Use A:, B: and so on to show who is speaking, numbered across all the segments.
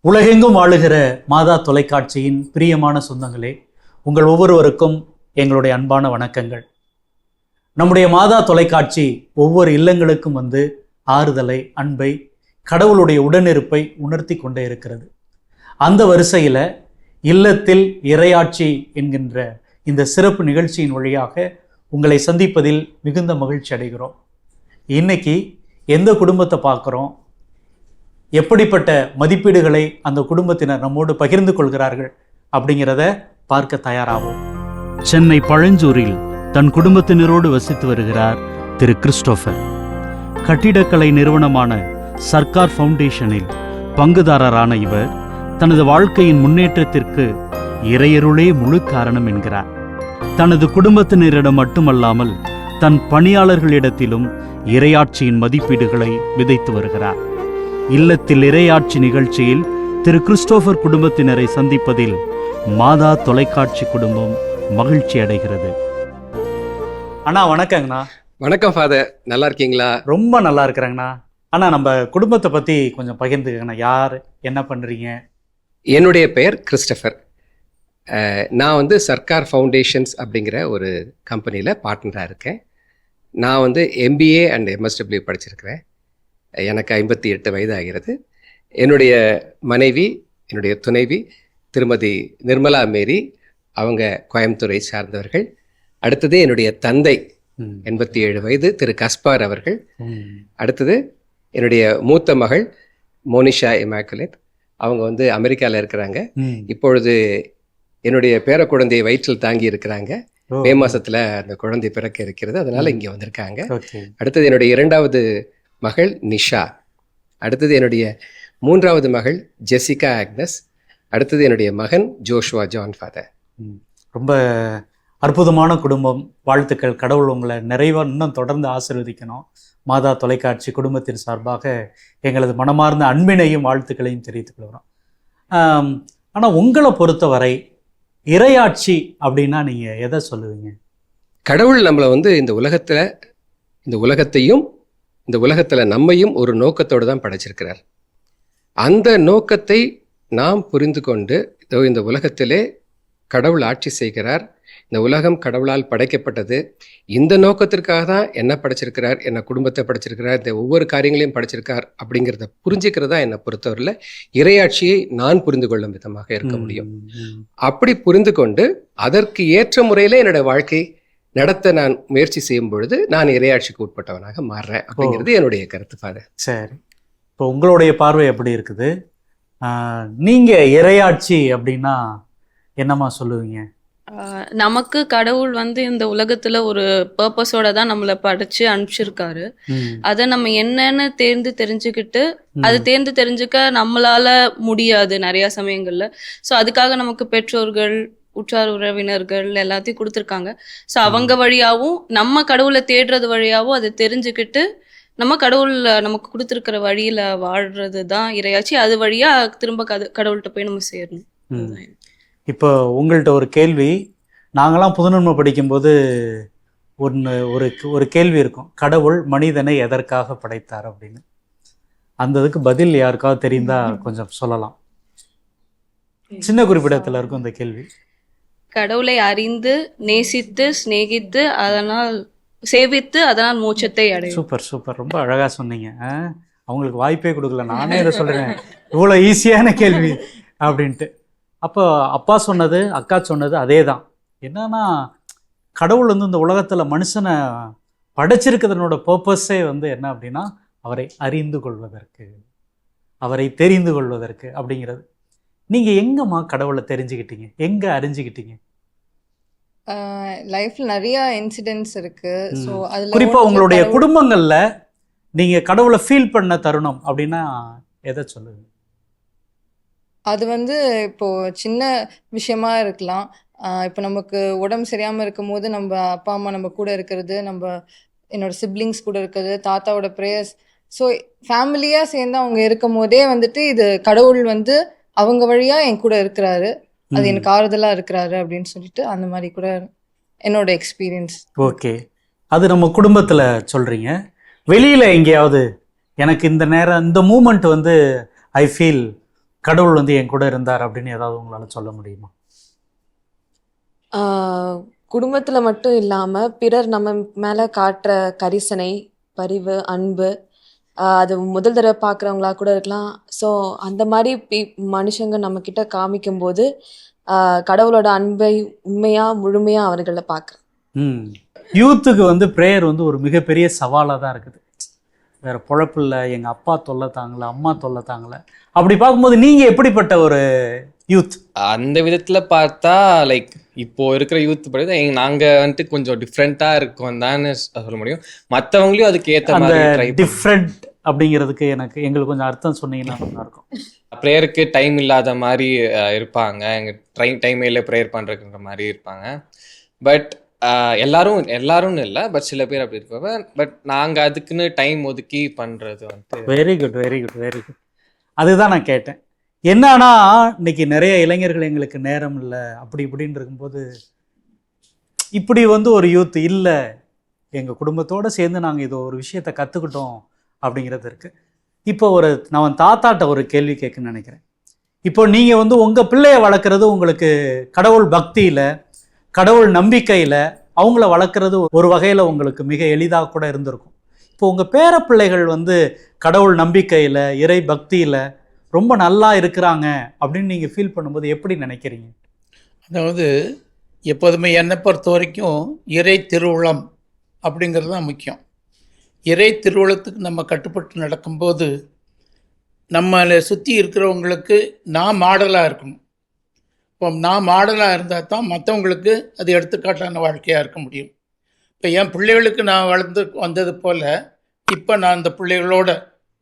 A: உலகெங்கும் வாழுகிற மாதா தொலைக்காட்சியின் பிரியமான சொந்தங்களே, உங்கள் ஒவ்வொருவருக்கும் எங்களுடைய அன்பான வணக்கங்கள். நம்முடைய மாதா தொலைக்காட்சி ஒவ்வொரு இல்லங்களுக்கும் வந்து ஆறுதலை, அன்பை, கடவுளுடைய உடனிருப்பை உணர்த்தி கொண்டே இருக்கிறது. அந்த வரிசையில் இல்லத்தில் இறையாட்சி என்கின்ற இந்த சிறப்பு நிகழ்ச்சியின் வழியாக உங்களை சந்திப்பதில் மிகுந்த மகிழ்ச்சி அடைகிறோம். இன்னைக்கு எந்த குடும்பத்தை பார்க்குறோம், எப்படிப்பட்ட மதிப்பீடுகளை அந்த குடும்பத்தினர் நம்மோடு பகிர்ந்து கொள்கிறார்கள் அப்படிங்கிறத பார்க்க தயாராகும். சென்னை பழஞ்சூரில் தன் குடும்பத்தினரோடு வசித்து வருகிறார் திரு கிறிஸ்டோபர். கட்டிடக்கலை நிறுவனமான சர்க்கார் ஃபவுண்டேஷனில் பங்குதாரரான இவர் தனது வாழ்க்கையின் முன்னேற்றத்திற்கு இறையருளே முழு காரணம் என்கிறார். தனது குடும்பத்தினரிடம் மட்டுமல்லாமல் தன் பணியாளர்களிடத்திலும் இறையாட்சியின் மதிப்பீடுகளை விதைத்து வருகிறார். இல்லத்தில் இறையாட்சி நிகழ்ச்சியில் திரு கிறிஸ்டோபர் குடும்பத்தினரை சந்திப்பதில் மாதா தொலைக்காட்சி குடும்பம் மகிழ்ச்சி அடைகிறது. அண்ணா வணக்கங்கண்ணா.
B: வணக்கம் ஃபாதர், நல்லா இருக்கீங்களா?
A: ரொம்ப நல்லா இருக்கிறேங்கண்ணா. அண்ணா, நம்ம குடும்பத்தை பற்றி கொஞ்சம் பகிர்ந்துக்கங்கண்ணா. யார், என்ன பண்ணுறீங்க?
B: என்னுடைய பெயர் கிறிஸ்டோபர். நான் வந்து சர்க்கார் ஃபவுண்டேஷன்ஸ் அப்படிங்கிற ஒரு கம்பெனியில் பார்ட்னராக இருக்கேன். நான் MBA அண்ட் MSW படிச்சிருக்கிறேன். எனக்கு 58 வயது ஆகிறது. என்னுடைய மனைவி, என்னுடைய துணைவி திருமதி நிர்மலா மேரி, அவங்க கோயம்புத்தூரை சார்ந்தவர்கள். அடுத்தது என்னுடைய தந்தை 87 வயது திரு கஸ்பார் அவர்கள். அடுத்தது என்னுடைய மூத்த மகள் மோனிஷா இமாக்குலேட், அவங்க அமெரிக்காவில் இருக்கிறாங்க. இப்பொழுது என்னுடைய பேர குழந்தையை வயிற்றில் தாங்கி இருக்கிறாங்க. மே மாசத்துல அந்த குழந்தை பிறக்க இருக்கிறது, அதனால இங்கே வந்திருக்காங்க. அடுத்தது என்னுடைய 2வது மகள் நிஷா. அடுத்தது என்னுடைய 3வது மகள் ஜெசிகா ஆக்னஸ். அடுத்தது என்னுடைய மகன் ஜோஷுவா ஜான் ஃபாதர்.
A: ரொம்ப அற்புதமான குடும்பம். வாழ்த்துக்கள். கடவுள் உங்களை நிறைவாக இன்னும் தொடர்ந்து ஆசீர்வதிக்கணும். மாதா தொலைக்காட்சி குடும்பத்தின் சார்பாக எங்களது மனமார்ந்த அன்பினையும் வாழ்த்துக்களையும் தெரிவித்துக் கொள்கிறோம். ஆனால் உங்களை பொறுத்தவரை இறையாட்சி அப்படின்னா நீங்கள் எதை சொல்லுவீங்க?
B: கடவுள் நம்மளை இந்த உலகத்தையும் இந்த உலகத்தில் நம்மையும் ஒரு நோக்கத்தோடு தான் படைச்சிருக்கிறார். அந்த நோக்கத்தை நாம் புரிந்து கொண்டு இந்த உலகத்திலே கடவுள் ஆட்சி செய்கிறார். இந்த உலகம் கடவுளால் படைக்கப்பட்டது. இந்த நோக்கத்திற்காக தான் என்ன படைச்சிருக்கிறார், என்ன குடும்பத்தை படைச்சிருக்கிறார், இந்த ஒவ்வொரு காரியங்களையும் படைச்சிருக்கார் அப்படிங்கிறத புரிஞ்சுக்கிறதா என்னை பொறுத்தவரையில் இறையாட்சியை நான் புரிந்து கொள்ளும் விதமாக இருக்க முடியும். அப்படி புரிந்து கொண்டு அதற்கு ஏற்ற முறையில் என்னோட வாழ்க்கை நடத்த நான் முயற்சி செய்யும் பொழுது நான் இறையாட்சிக்கு உட்பட்டவனாக மாறுறேன் அப்படிங்கிறது என்னுடைய கருத்து ஃபாதர்.
A: சரி, இப்போ உங்களுடைய பார்வை எப்படி இருக்குது? நீங்கள் இறையாட்சி அப்படின்னா என்னம்மா சொல்லுவீங்க?
C: நமக்கு கடவுள் இந்த உலகத்துல ஒரு பர்பஸோட தான் நம்மளை படைச்சு அனுப்பிச்சிருக்காரு. அதை நம்ம என்னன்னு தெரிஞ்சுக்கிட்டு அது தெரிஞ்சுக்க நம்மளால முடியாது நிறைய சமயங்கள்ல. ஸோ அதுக்காக நமக்கு பெற்றோர்கள், உற்றார் உறவினர்கள் எல்லாத்தையும் கொடுத்துருக்காங்க. ஸோ அவங்க வழியாகவும் நம்ம கடவுளை தேடுறது வழியாகவும் அதை தெரிஞ்சுக்கிட்டு நம்ம கடவுள் நமக்கு கொடுத்துருக்கிற வழியில வாழ்றது தான் இறையாட்சி. அது வழியா திரும்ப கடவுள்கிட்ட போய் நம்ம சேரணும்.
A: இப்போ உங்கள்கிட்ட ஒரு கேள்வி. நாங்களாம் புதுநன்மை படிக்கும்போது ஒரு கேள்வி இருக்கும், கடவுள் மனிதனை எதற்காக படைத்தார் அப்படின்னு. அந்த இதுக்கு பதில் யாருக்காவது தெரிந்தா கொஞ்சம் சொல்லலாம். சின்ன குறிப்பிடத்தில் இருக்கும் இந்த கேள்வி.
C: கடவுளை அறிந்து, நேசித்து, சிநேகித்து, அதனால் சேவித்து, அதனால் மோட்சத்தை அடையும்.
A: சூப்பர் சூப்பர், ரொம்ப அழகா சொன்னீங்க. அவங்களுக்கு வாய்ப்பே கொடுக்கல, நானே இதை சொல்றேன், இவ்வளோ ஈஸியான கேள்வி அப்படின்ட்டு. அப்போ அப்பா சொன்னது, அக்கா சொன்னது அதே தான். என்னன்னா, கடவுள் இந்த உலகத்தில் மனுஷனை படைச்சிருக்கிறதனோட பர்பஸே என்ன அப்படின்னா அவரை அறிந்து கொள்வதற்கு, அவரை தெரிந்து கொள்வதற்கு அப்படிங்கிறது. நீங்கள் எங்கம்மா கடவுளை தெரிஞ்சுக்கிட்டீங்க, எங்கே அறிஞ்சுக்கிட்டீங்க?
D: லைஃப்ல நிறைய இன்சிடென்ட்ஸ் இருக்கு. ஸோ அதில்
A: குறிப்பாக உங்களுடைய குடும்பங்களில் நீங்கள் கடவுளை ஃபீல் பண்ண தருணம் அப்படின்னா எதை சொல்லுங்க?
D: அது இப்போ சின்ன விஷயமா இருக்கலாம். இப்போ நமக்கு உடம்பு சரியாமல் இருக்கும் போது நம்ம அப்பா அம்மா நம்ம கூட இருக்கிறது, என்னோட சிப்ளிங்ஸ் கூட இருக்கிறது, தாத்தாவோட ப்ரேயர்ஸ். ஸோ ஃபேமிலியாக சேர்ந்து அவங்க இருக்கும் போதே இது கடவுள் அவங்க வழியா என் கூட இருக்கிறாரு, அது எனக்கு ஆறுதலா இருக்கிறாரு அப்படின்னு சொல்லிட்டு அந்த மாதிரி கூட என்னோட எக்ஸ்பீரியன்ஸ்.
A: ஓகே, அது நம்ம குடும்பத்தில் சொல்றீங்க. வெளியில எங்கேயாவது எனக்கு இந்த நேரம் இந்த மூமெண்ட் ஐ ஃபீல் கடவுள் வந்து என் கூட இருந்தார் அப்படின்னு ஏதாவது உங்களால் சொல்ல முடியுமா?
E: குடும்பத்தில் மட்டும் இல்லாமல் பிறர் நம்ம மேலே காட்டுற கரிசனை, பரிவு, அன்பு, அது முதல் தடவை பார்க்குறவங்களா கூட இருக்கலாம். ஸோ அந்த மாதிரி மனுஷங்க நம்மக்கிட்ட காமிக்கும்போது கடவுளோட அன்பை உண்மையாக முழுமையாக அவர்களை பார்க்குறேன்.
A: யூத்துக்கு வந்து ப்ரேயர் வந்து ஒரு மிகப்பெரிய சவாலாக தான் இருக்குது. வேறு பொழப்பு இல்லை, எங்கள் அப்பா தொல்லை தாங்கலை, அம்மா தொல்லை தாங்கலை. அப்படி பார்க்கும்போது நீங்கள் எப்படிப்பட்ட ஒரு யூத்?
F: அந்த விதத்தில் பார்த்தா லைக் இப்போது இருக்கிற யூத் படி நாங்கள் வந்துட்டு கொஞ்சம் டிஃப்ரெண்ட்டாக இருக்கோம் தானே சொல்ல முடியும். மற்றவங்களையும் அதுக்கு ஏற்ற மாதிரி
A: டிஃப்ரெண்ட் அப்படிங்கிறதுக்கு எங்களுக்கு கொஞ்சம் அர்த்தம் சொன்னீங்கன்னா நல்லா இருக்கும்.
F: ப்ரேயருக்கு டைம் இல்லாத மாதிரி இருப்பாங்க, எங்கள் டைமே இல்லை ப்ரேயர் பண்ணுறதுன்ற மாதிரி இருப்பாங்க. பட் எல்லாரும் இல்லை, பட் சில பேர் அப்படி இருப்பாங்க. பட் நாங்கள் அதுக்குன்னு டைம் ஒதுக்கி பண்ணுறது வந்து
A: very good very good very good. அதுதான் நான் கேட்டேன். என்னன்னா இன்னைக்கு நிறைய இளைஞர்கள் எங்களுக்கு நேரம் இல்லை அப்படி இப்படின்னு இருக்கும்போது, இப்படி வந்து ஒரு யூத் இல்லை, எங்கள் குடும்பத்தோடு சேர்ந்து நாங்கள் இது ஒரு விஷயத்தை கற்றுக்கிட்டோம் அப்படிங்கிறது இருக்குது. இப்போ நான் தாத்தாட்ட ஒரு கேள்வி கேட்குன்னு நினைக்கிறேன். இப்போ நீங்கள் வந்து உங்கள் பிள்ளையை வளர்க்குறது உங்களுக்கு கடவுள் பக்தியில், கடவுள் நம்பிக்கையில் அவங்கள வளர்க்குறது ஒரு வகையில் உங்களுக்கு மிக எளிதாக கூட இருந்திருக்கும். இப்போ உங்கள் பேர பிள்ளைகள் வந்து கடவுள் நம்பிக்கையில், இறை பக்தியில் ரொம்ப நல்லா இருக்கிறாங்க அப்படின்னு நீங்கள் ஃபீல் பண்ணும்போது எப்படி நினைக்கிறீங்க?
G: அதாவது எப்போதுமே என்னை பொறுத்த வரைக்கும் இறை திருவுளம் அப்படிங்கிறது தான் முக்கியம். இறை திருவுளத்துக்கு நம்ம கட்டுப்பட்டு நடக்கும்போது நம்மளை சுற்றி இருக்கிறவங்களுக்கு நான் மாடலாக இருக்கணும். இப்போ நான் மாடலாக இருந்தால் தான் மற்றவங்களுக்கு அது எடுத்துக்காட்டான வாழ்க்கையாக இருக்க முடியும். இப்போ என் பிள்ளைகளுக்கு நான் வளர்ந்து வந்தது போல் இப்போ நான் இந்த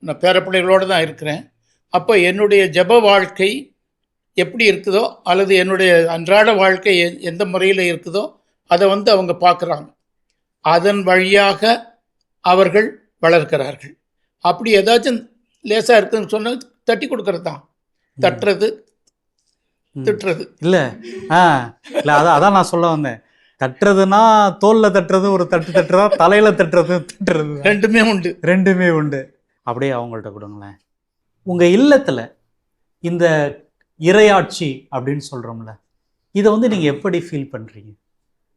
G: நான் பேர பிள்ளைகளோடு தான் இருக்கிறேன். அப்போ என்னுடைய ஜெப வாழ்க்கை எப்படி இருக்குதோ அல்லது என்னுடைய அன்றாட வாழ்க்கை எந்த முறையில் இருக்குதோ அதை வந்து அவங்க பார்க்குறாங்க. அதன் வழியாக அவர்கள் வளர்க்கிறார்கள். அப்படி ஏதாச்சும் லேசாக இருக்குதுன்னு சொன்னால் தட்டி கொடுக்கறது தான். தட்டுறது திட்டுறது
A: இல்லை. இல்லை அதான் நான் சொல்ல வந்தேன். தட்டுறதுன்னா தோலில் தட்டுறது ஒரு தட்டுறதா, தலையில் தட்டுறது ரெண்டுமே உண்டு. அப்படியே அவங்கள்ட்ட கொடுங்களேன். உங்கள் இல்லத்தில் இந்த இறையாட்சி அப்படின்னு சொல்கிறோம்ல, இதை வந்து நீங்கள் எப்படி ஃபீல் பண்ணுறீங்க?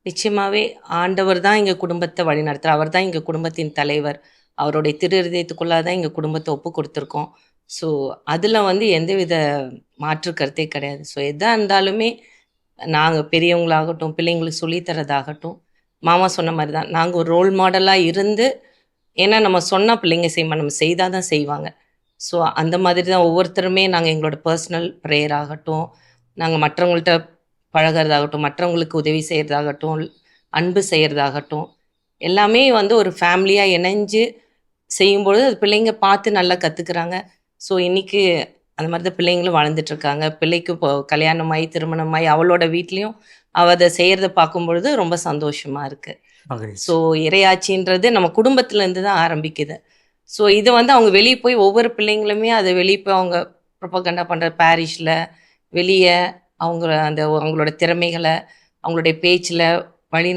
H: நிச்சயமாகவே ஆண்டவர் தான் எங்கள் குடும்பத்தை வழி நடத்துகிறார். அவர் தான் எங்கள் குடும்பத்தின் தலைவர். அவருடைய திரு இருதயத்துக்குள்ளாக தான் எங்கள் குடும்பத்தை ஒப்பு கொடுத்துருக்கோம். ஸோ அதில் வந்து எந்தவித மாற்று கருத்தே கிடையாது. ஸோ எதாக இருந்தாலுமே நாங்கள் பெரியவங்களாகட்டும், பிள்ளைங்களுக்கு சொல்லித்தரதாகட்டும், மாமா சொன்ன மாதிரி தான் நாங்கள் ஒரு ரோல் மாடலாக இருந்து, ஏன்னா நம்ம சொன்னால் பிள்ளைங்க செய்வாங்க, நம்ம செய்தால் தான் செய்வாங்க. ஸோ அந்த மாதிரி தான் ஒவ்வொருத்தருமே நாங்கள் எங்களோட பர்சனல் ப்ரேயர் ஆகட்டும், நாங்கள் மற்றவங்கள்ட்ட பழகிறதாகட்டும், மற்றவங்களுக்கு உதவி செய்கிறதாகட்டும், அன்பு செய்கிறதாகட்டும், எல்லாமே வந்து ஒரு ஃபேமிலியாக இணைஞ்சு செய்யும்பொழுது அது பிள்ளைங்க பார்த்து நல்லா கற்றுக்குறாங்க. ஸோ இன்றைக்கி அந்த மாதிரி தான் பிள்ளைங்களும் வளர்ந்துட்டுருக்காங்க. பிள்ளைக்கு இப்போ கல்யாணமாகி திருமணமாகி அவளோட வீட்லேயும் அவள் அதை செய்கிறத பார்க்கும்பொழுது ரொம்ப சந்தோஷமாக இருக்குது. ஸோ இறையாட்சின்றது நம்ம குடும்பத்துலேருந்து தான் ஆரம்பிக்குது. ஸோ இதை வந்து அவங்க வெளியே போய் ஒவ்வொரு பிள்ளைங்களுமே அதை வெளியே போய் அவங்க ப்ரொபகண்டா பண்ணுற பாரிஷில் வெளியே அவங்களோட திறமைகளை அவங்களுடைய பேச்சில் வழி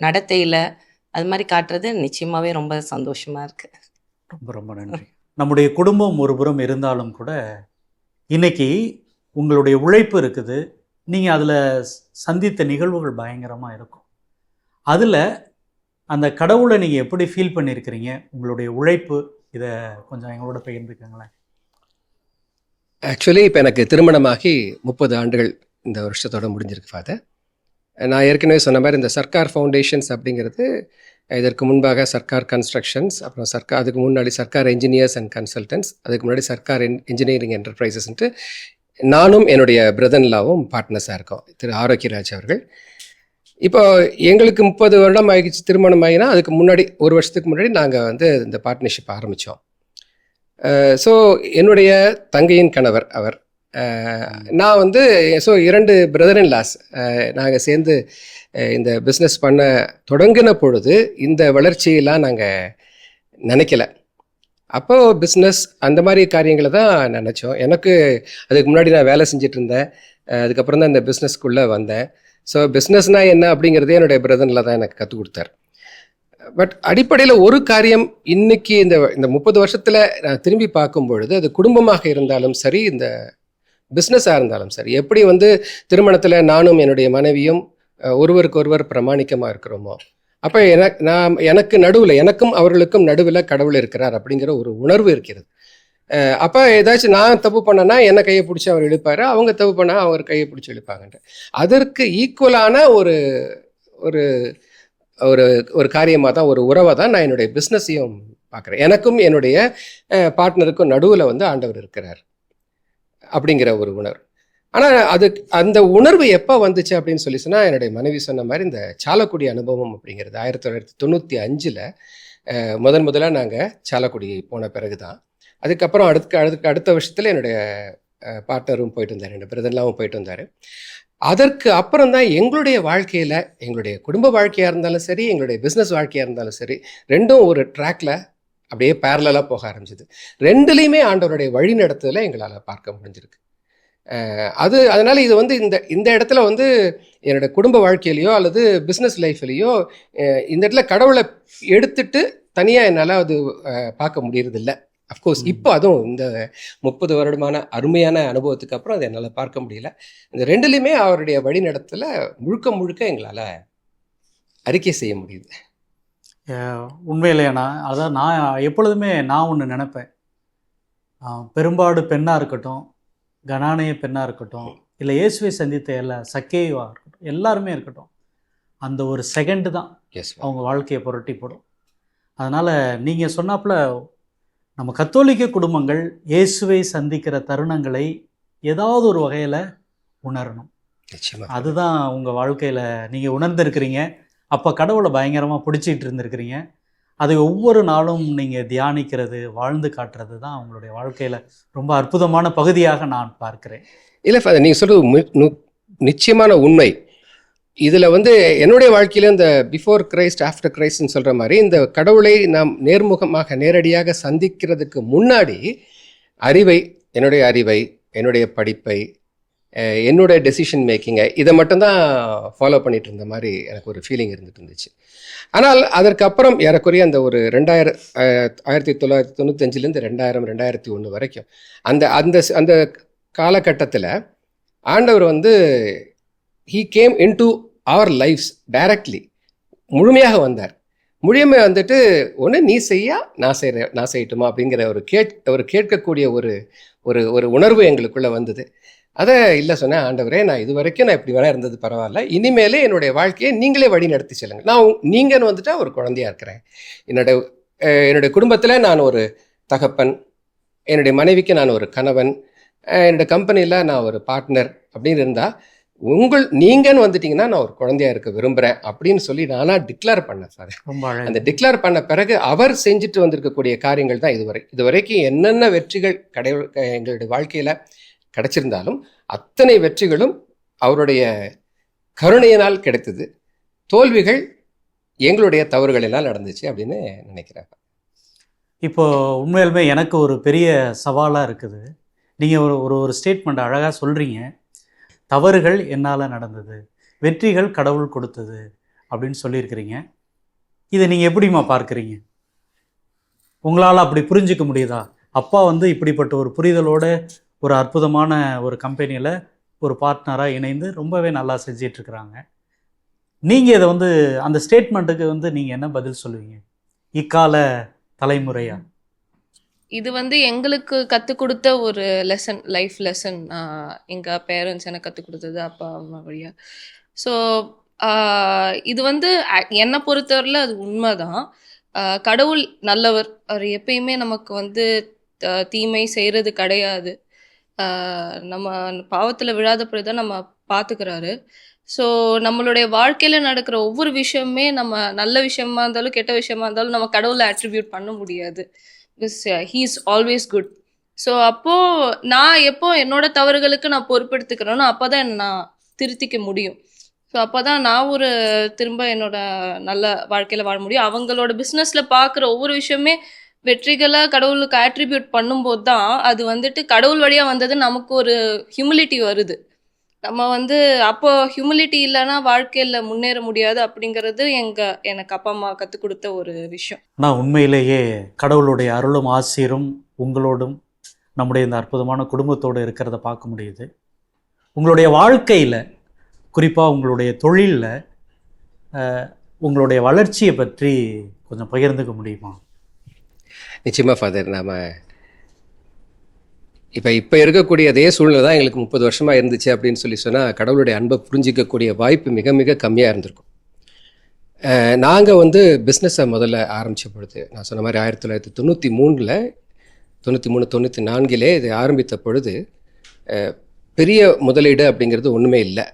H: நடத்தையில் அது மாதிரி காட்டுறது நிச்சயமாகவே ரொம்ப சந்தோஷமாக இருக்குது.
A: ரொம்ப ரொம்ப நன்றி. நம்முடைய குடும்பம் ஒரு புறம் இருந்தாலும் கூட இன்னைக்கு உங்களுடைய உழைப்பு இருக்குது. நீங்கள் அதில் சந்தித்த நிகழ்வுகள் பயங்கரமாக இருக்கும். அதில் அந்த கடவுளை நீங்கள் எப்படி ஃபீல் பண்ணியிருக்கிறீங்க? உங்களுடைய உழைப்பு, இதை கொஞ்சம் எங்களோட பகிர்ந்துக்கங்களேன்.
B: ஆக்சுவலி இப்போ எனக்கு திருமணமாகி 30 ஆண்டுகள் இந்த வருஷத்தோட முடிஞ்சிருக்கு ஃபாதர். நான் ஏற்கனவே சொன்ன மாதிரி இந்த சர்க்கார் ஃபவுண்டேஷன்ஸ் அப்படிங்கிறது, இதற்கு முன்பாக சர்க்கார் கன்ஸ்ட்ரக்ஷன்ஸ், அப்புறம் அதுக்கு முன்னாடி சர்க்கார் என்ஜினியர்ஸ் அண்ட் கன்சல்டன்ட்ஸ், அதுக்கு முன்னாடி சர்க்கார் இன்ஜினியரிங் என்டர்பிரைசஸ்ன்ட்டு நானும் என்னுடைய பிரதன்லாவும் பார்ட்னர்ஸாக இருக்கோம், திரு ஆரோக்கியராஜ் அவர்கள். இப்போ எங்களுக்கு 30 வருடம் ஆகிடுச்சு திருமணம் ஆகினா, அதுக்கு முன்னாடி 1 வருஷத்துக்கு முன்னாடி நாங்கள் வந்து இந்த பார்ட்னர்ஷிப் ஆரம்பித்தோம். ஸோ என்னுடைய தங்கையின் கணவர் அவர், நான் வந்து ஸோ 2 பிரதர் இன் லாஸ் நாங்கள் சேர்ந்து இந்த பிஸ்னஸ் பண்ண தொடங்கின பொழுது இந்த வளர்ச்சியெல்லாம் நாங்கள் நினைக்கல. அப்போது பிஸ்னஸ் அந்த மாதிரி காரியங்களை தான் நினச்சோம். எனக்கு அதுக்கு முன்னாடி நான் வேலை செஞ்சுட்டு இருந்தேன். அதுக்கப்புறம் தான் இந்த பிஸ்னஸ்க்குள்ளே வந்தேன். ஸோ பிஸ்னஸ்னால் என்ன அப்படிங்கிறதே என்னுடைய பிரதனில் தான் எனக்கு கற்றுக் கொடுத்தார். பட் அடிப்படையில் ஒரு காரியம் இன்னைக்கு இந்த 30 வருஷத்தில் நான் திரும்பி பார்க்கும் பொழுது, அது குடும்பமாக இருந்தாலும் சரி, இந்த பிஸ்னஸாக இருந்தாலும் சரி, எப்படி வந்து திருமணத்தில் நானும் என்னுடைய மனைவியும் ஒருவருக்கொருவர் பிரமாணிக்கமாக இருக்கிறோமோ, அப்போ எனக்கு நடுவில், எனக்கும் அவர்களுக்கும் நடுவில் கடவுள் இருக்கிறார் அப்படிங்கிற ஒரு உணர்வு இருக்கிறது. அப்போ ஏதாச்சும் நான் தப்பு பண்ணேன்னா என்னை கையை பிடிச்சி அவர் இழுப்பார், அவங்க தப்பு பண்ணால் அவர் கையை பிடிச்சி இழுப்பாங்கன்ட்டு. அதற்கு ஈக்குவலான ஒரு ஒரு ஒரு ஒரு காரியமாக தான், ஒரு உறவை தான் நான் என்னுடைய பிஸ்னஸையும் பார்க்குறேன். எனக்கும் என்னுடைய பார்ட்னருக்கும் நடுவில் வந்து ஆண்டவர் இருக்கிறார் அப்படிங்கிற ஒரு உணர்வு. ஆனால் அந்த உணர்வு எப்போ வந்துச்சு அப்படின்னு சொல்லி சொன்னால், என்னுடைய மனைவி சொன்ன மாதிரி இந்த சாலக்குடி அனுபவம் அப்படிங்கிறது 1995 முதலாக நாங்கள் சாலக்குடி போன பிறகு தான். அதுக்கப்புறம் அடுத்த வருஷத்தில் என்னுடைய பார்ட்னரும் போயிட்டு வந்தார், என்னுடைய பிரதர்லாவும் போயிட்டு வந்தார். அதற்கு அப்புறம் தான் எங்களுடைய வாழ்க்கையில், எங்களுடைய குடும்ப வாழ்க்கையாக இருந்தாலும் சரி, எங்களுடைய பிஸ்னஸ் வாழ்க்கையாக இருந்தாலும் சரி, ரெண்டும் ஒரு ட்ராக்ல அப்படியே பேரலாக போக ஆரம்பிச்சிது. ரெண்டுலேயுமே ஆண்டவருடைய வழி நடத்துதலை எங்களால் பார்க்க முடிஞ்சிருக்கு. அதனால் இது வந்து இந்த இடத்துல வந்து என்னோட குடும்ப வாழ்க்கையிலையோ அல்லது பிஸ்னஸ் லைஃப்லேயோ இந்த இடத்துல கடவுளை எடுத்துட்டு தனியாக என்னால் அது பார்க்க முடியறதில்லை. அஃப்கோர்ஸ் இப்போ அதுவும் இந்த 30 வருடமான அருமையான அனுபவத்துக்கு அப்புறம் அதை என்னால் பார்க்க முடியல. இந்த ரெண்டுலேயுமே அவருடைய வழி நடத்தல முழுக்க எங்களால் அறிக்கை செய்ய முடியுது.
A: உண்மையிலேண்ணா, அதான் நான் எப்பொழுதுமே ஒன்று நினைப்பேன். பெரும்பாடு பெண்ணாக இருக்கட்டும், கனானேய பெண்ணாக இருக்கட்டும், இல்லை இயேசுவை சந்தித்த சக்கேவாக இருக்கட்டும், எல்லாருமே இருக்கட்டும், அந்த ஒரு செகண்டு தான் அவங்க வாழ்க்கையை புரட்டி போடும். அதனால் நீங்கள் சொன்னாப்புல நம்ம கத்தோலிக்க குடும்பங்கள் இயேசுவை சந்திக்கிற தருணங்களை ஏதாவது ஒரு வகையில் உணரணும். அதுதான் உங்கள் வாழ்க்கையில் நீங்கள் உணர்ந்திருக்கிறீங்க. அப்போ கடவுளை பயங்கரமாக பிடிச்சிட்டு இருந்திருக்கிறீங்க. அதை ஒவ்வொரு நாளும் நீங்கள் தியானிக்கிறது, வாழ்ந்து காட்டுறது தான் உங்களுடைய வாழ்க்கையில் ரொம்ப அற்புதமான பகுதியாக நான் பார்க்கிறேன்.
B: இல்லை ஃபாதர், நீங்கள் சொல்கிறது நிச்சயமான உண்மை. இதில் வந்து என்னுடைய வாழ்க்கையில் இந்த பிஃபோர் கிரைஸ்ட் ஆஃப்டர் கிரைஸ்ட்னு சொல்கிற மாதிரி இந்த கடவுளை நாம் நேர்முகமாக நேரடியாக சந்திக்கிறதுக்கு முன்னாடி என்னுடைய அறிவை, என்னுடைய படிப்பை, என்னுடைய டெசிஷன் மேக்கிங்கை இதை மட்டும்தான் ஃபாலோ பண்ணிட்டு இருந்த மாதிரி எனக்கு ஒரு ஃபீலிங் இருந்துச்சு. ஆனால் அதற்கப்புறம் ஏறக்குறைய அந்த ஒரு 1995 2001 வரைக்கும் அந்த அந்த அந்த காலகட்டத்தில் ஆண்டவர் வந்து he came into our lives directly, முழுமையாக வந்தார். முழுமையாக வந்துட்டு ஒன்று நீ நான் செய்யட்டுமா அப்படிங்கிற ஒரு கேட்கக்கூடிய ஒரு உணர்வு எங்களுக்குள்ளே வந்தது. அதை இல்லை சொன்னேன், ஆண்டவரே நான் இது வரைக்கும் நான் இப்படி வேணா இருந்தது பரவாயில்ல, இனிமேலே என்னுடைய வாழ்க்கையை நீங்களே வழி நடத்தி செல்லுங்க. நீங்கள் வந்துட்டா ஒரு குழந்தையா இருக்கிறேன். என்னுடைய குடும்பத்தில் நான் ஒரு தகப்பன், என்னுடைய மனைவிக்கு நான் ஒரு கணவன், என்னோட கம்பெனியில் நான் ஒரு பார்ட்னர் அப்படின்னு இருந்தால் நீங்கன்னு வந்துட்டீங்கன்னா நான் ஒரு குழந்தையா இருக்க விரும்புகிறேன் அப்படின்னு சொல்லி நானா டிக்ளேர் பண்ணேன் சார். அந்த டிக்ளேர் பண்ண பிறகு அவர் செஞ்சுட்டு வந்திருக்கக்கூடிய காரியங்கள் தான் இதுவரைக்கும் என்னென்ன வெற்றிகள் எங்களுடைய வாழ்க்கையில் கிடைச்சிருந்தாலும் அத்தனை வெற்றிகளும் அவருடைய கருணையினால் கிடைத்தது. தோல்விகள் எங்களுடைய தவறுகளினால் நடந்துச்சு அப்படின்னு நினைக்கிறேன்.
A: இப்போ உண்மையிலுமே எனக்கு ஒரு பெரிய சவாலாக இருக்குது. நீங்கள் ஒரு ஸ்டேட்மெண்ட் அழகாக சொல்கிறீங்க. தவறுகள் என்னால் நடந்தது, வெற்றிகள் கடவுள் கொடுத்தது அப்படின்னு சொல்லியிருக்கிறீங்க. இதை நீங்கள் எப்படிமா பார்க்குறீங்க? உங்களால் அப்படி புரிஞ்சிக்க முடியுதா? அப்பா வந்து இப்படிப்பட்ட ஒரு புரிதலோட ஒரு அற்புதமான ஒரு கம்பெனியில் ஒரு பார்ட்னராக இணைந்து ரொம்பவே நல்லா செஞ்சிட்ருக்குறாங்க. நீங்கள் இதை வந்து அந்த ஸ்டேட்மெண்ட்டுக்கு வந்து நீங்கள் என்ன பதில் சொல்லுவீங்க இக்கால தலைமுறையா?
C: இது வந்து எங்களுக்கு கற்றுக் கொடுத்த ஒரு லெசன், லைஃப் லெசன். எங்கள் பேரண்ட்ஸ் எனக்கு கற்றுக் கொடுத்தது அப்பா அம்மா வழியா. ஸோ இது வந்து என்னை பொறுத்தவரையில் அது உண்மைதான். கடவுள் நல்லவர். அவர் எப்பயுமே நமக்கு வந்து தீமை செய்கிறது கிடையாது. நம்ம பாவத்தில் விழாதபடி தான் நம்ம பார்த்துக்கிறாரு. ஸோ நம்மளுடைய வாழ்க்கையில் நடக்கிற ஒவ்வொரு விஷயமே, நம்ம நல்ல விஷயமா இருந்தாலும் கெட்ட விஷயமா இருந்தாலும் நம்ம கடவுளை அட்ரிபியூட் பண்ண முடியாது. he is always good. So அப்போது நான் எப்போ என்னோட தவறுகளுக்கு நான் பொறுப்பெடுத்துக்கிறேனோ அப்போ தான் நான் திருத்திக்க முடியும். ஸோ அப்போ தான் நான் திரும்ப என்னோட நல்ல வாழ்க்கையில் வாழ முடியும். அவங்களோட பிஸ்னஸில் பார்க்குற ஒவ்வொரு விஷயமே வெற்றிகளாக கடவுளுக்கு ஆட்ரிபியூட் பண்ணும்போது தான் அது வந்துட்டு கடவுள் வழியாக வந்தது நமக்கு ஒரு ஹியூமிலிட்டி வருது. நம்ம வந்து அப்போ ஹியூமிலிட்டி இல்லைன்னா வாழ்க்கையில் முன்னேற முடியாது அப்படிங்கிறது எனக்கு அப்பா அம்மா கற்றுக் கொடுத்த ஒரு விஷயம்.
A: ஆனால் உண்மையிலேயே கடவுளுடைய அருளும் ஆசீரும் உங்களோடும் நம்முடைய இந்த அற்புதமான குடும்பத்தோடு இருக்கிறத பார்க்க முடியுது. உங்களுடைய வாழ்க்கையில், குறிப்பாக உங்களுடைய தொழிலில் உங்களுடைய வளர்ச்சியை பற்றி கொஞ்சம் பகிர்ந்துக்க முடியுமா?
B: நிச்சயமாக ஃபாதர். நாம் இப்போ இருக்கக்கூடிய அதே சூழ்நிலை தான் எங்களுக்கு 30 வருஷமாக இருந்துச்சு அப்படின்னு சொன்னால் கடவுளுடைய அன்பை புரிஞ்சிக்கக்கூடிய வாய்ப்பு மிக மிக கம்மியாக இருந்திருக்கும். நாங்கள் வந்து பிஸ்னஸை முதல்ல ஆரம்பித்த பொழுது, நான் சொன்ன மாதிரி 1993 94 இது ஆரம்பித்த பொழுது பெரிய முதலீடு அப்படிங்கிறது ஒன்றுமே இல்லை.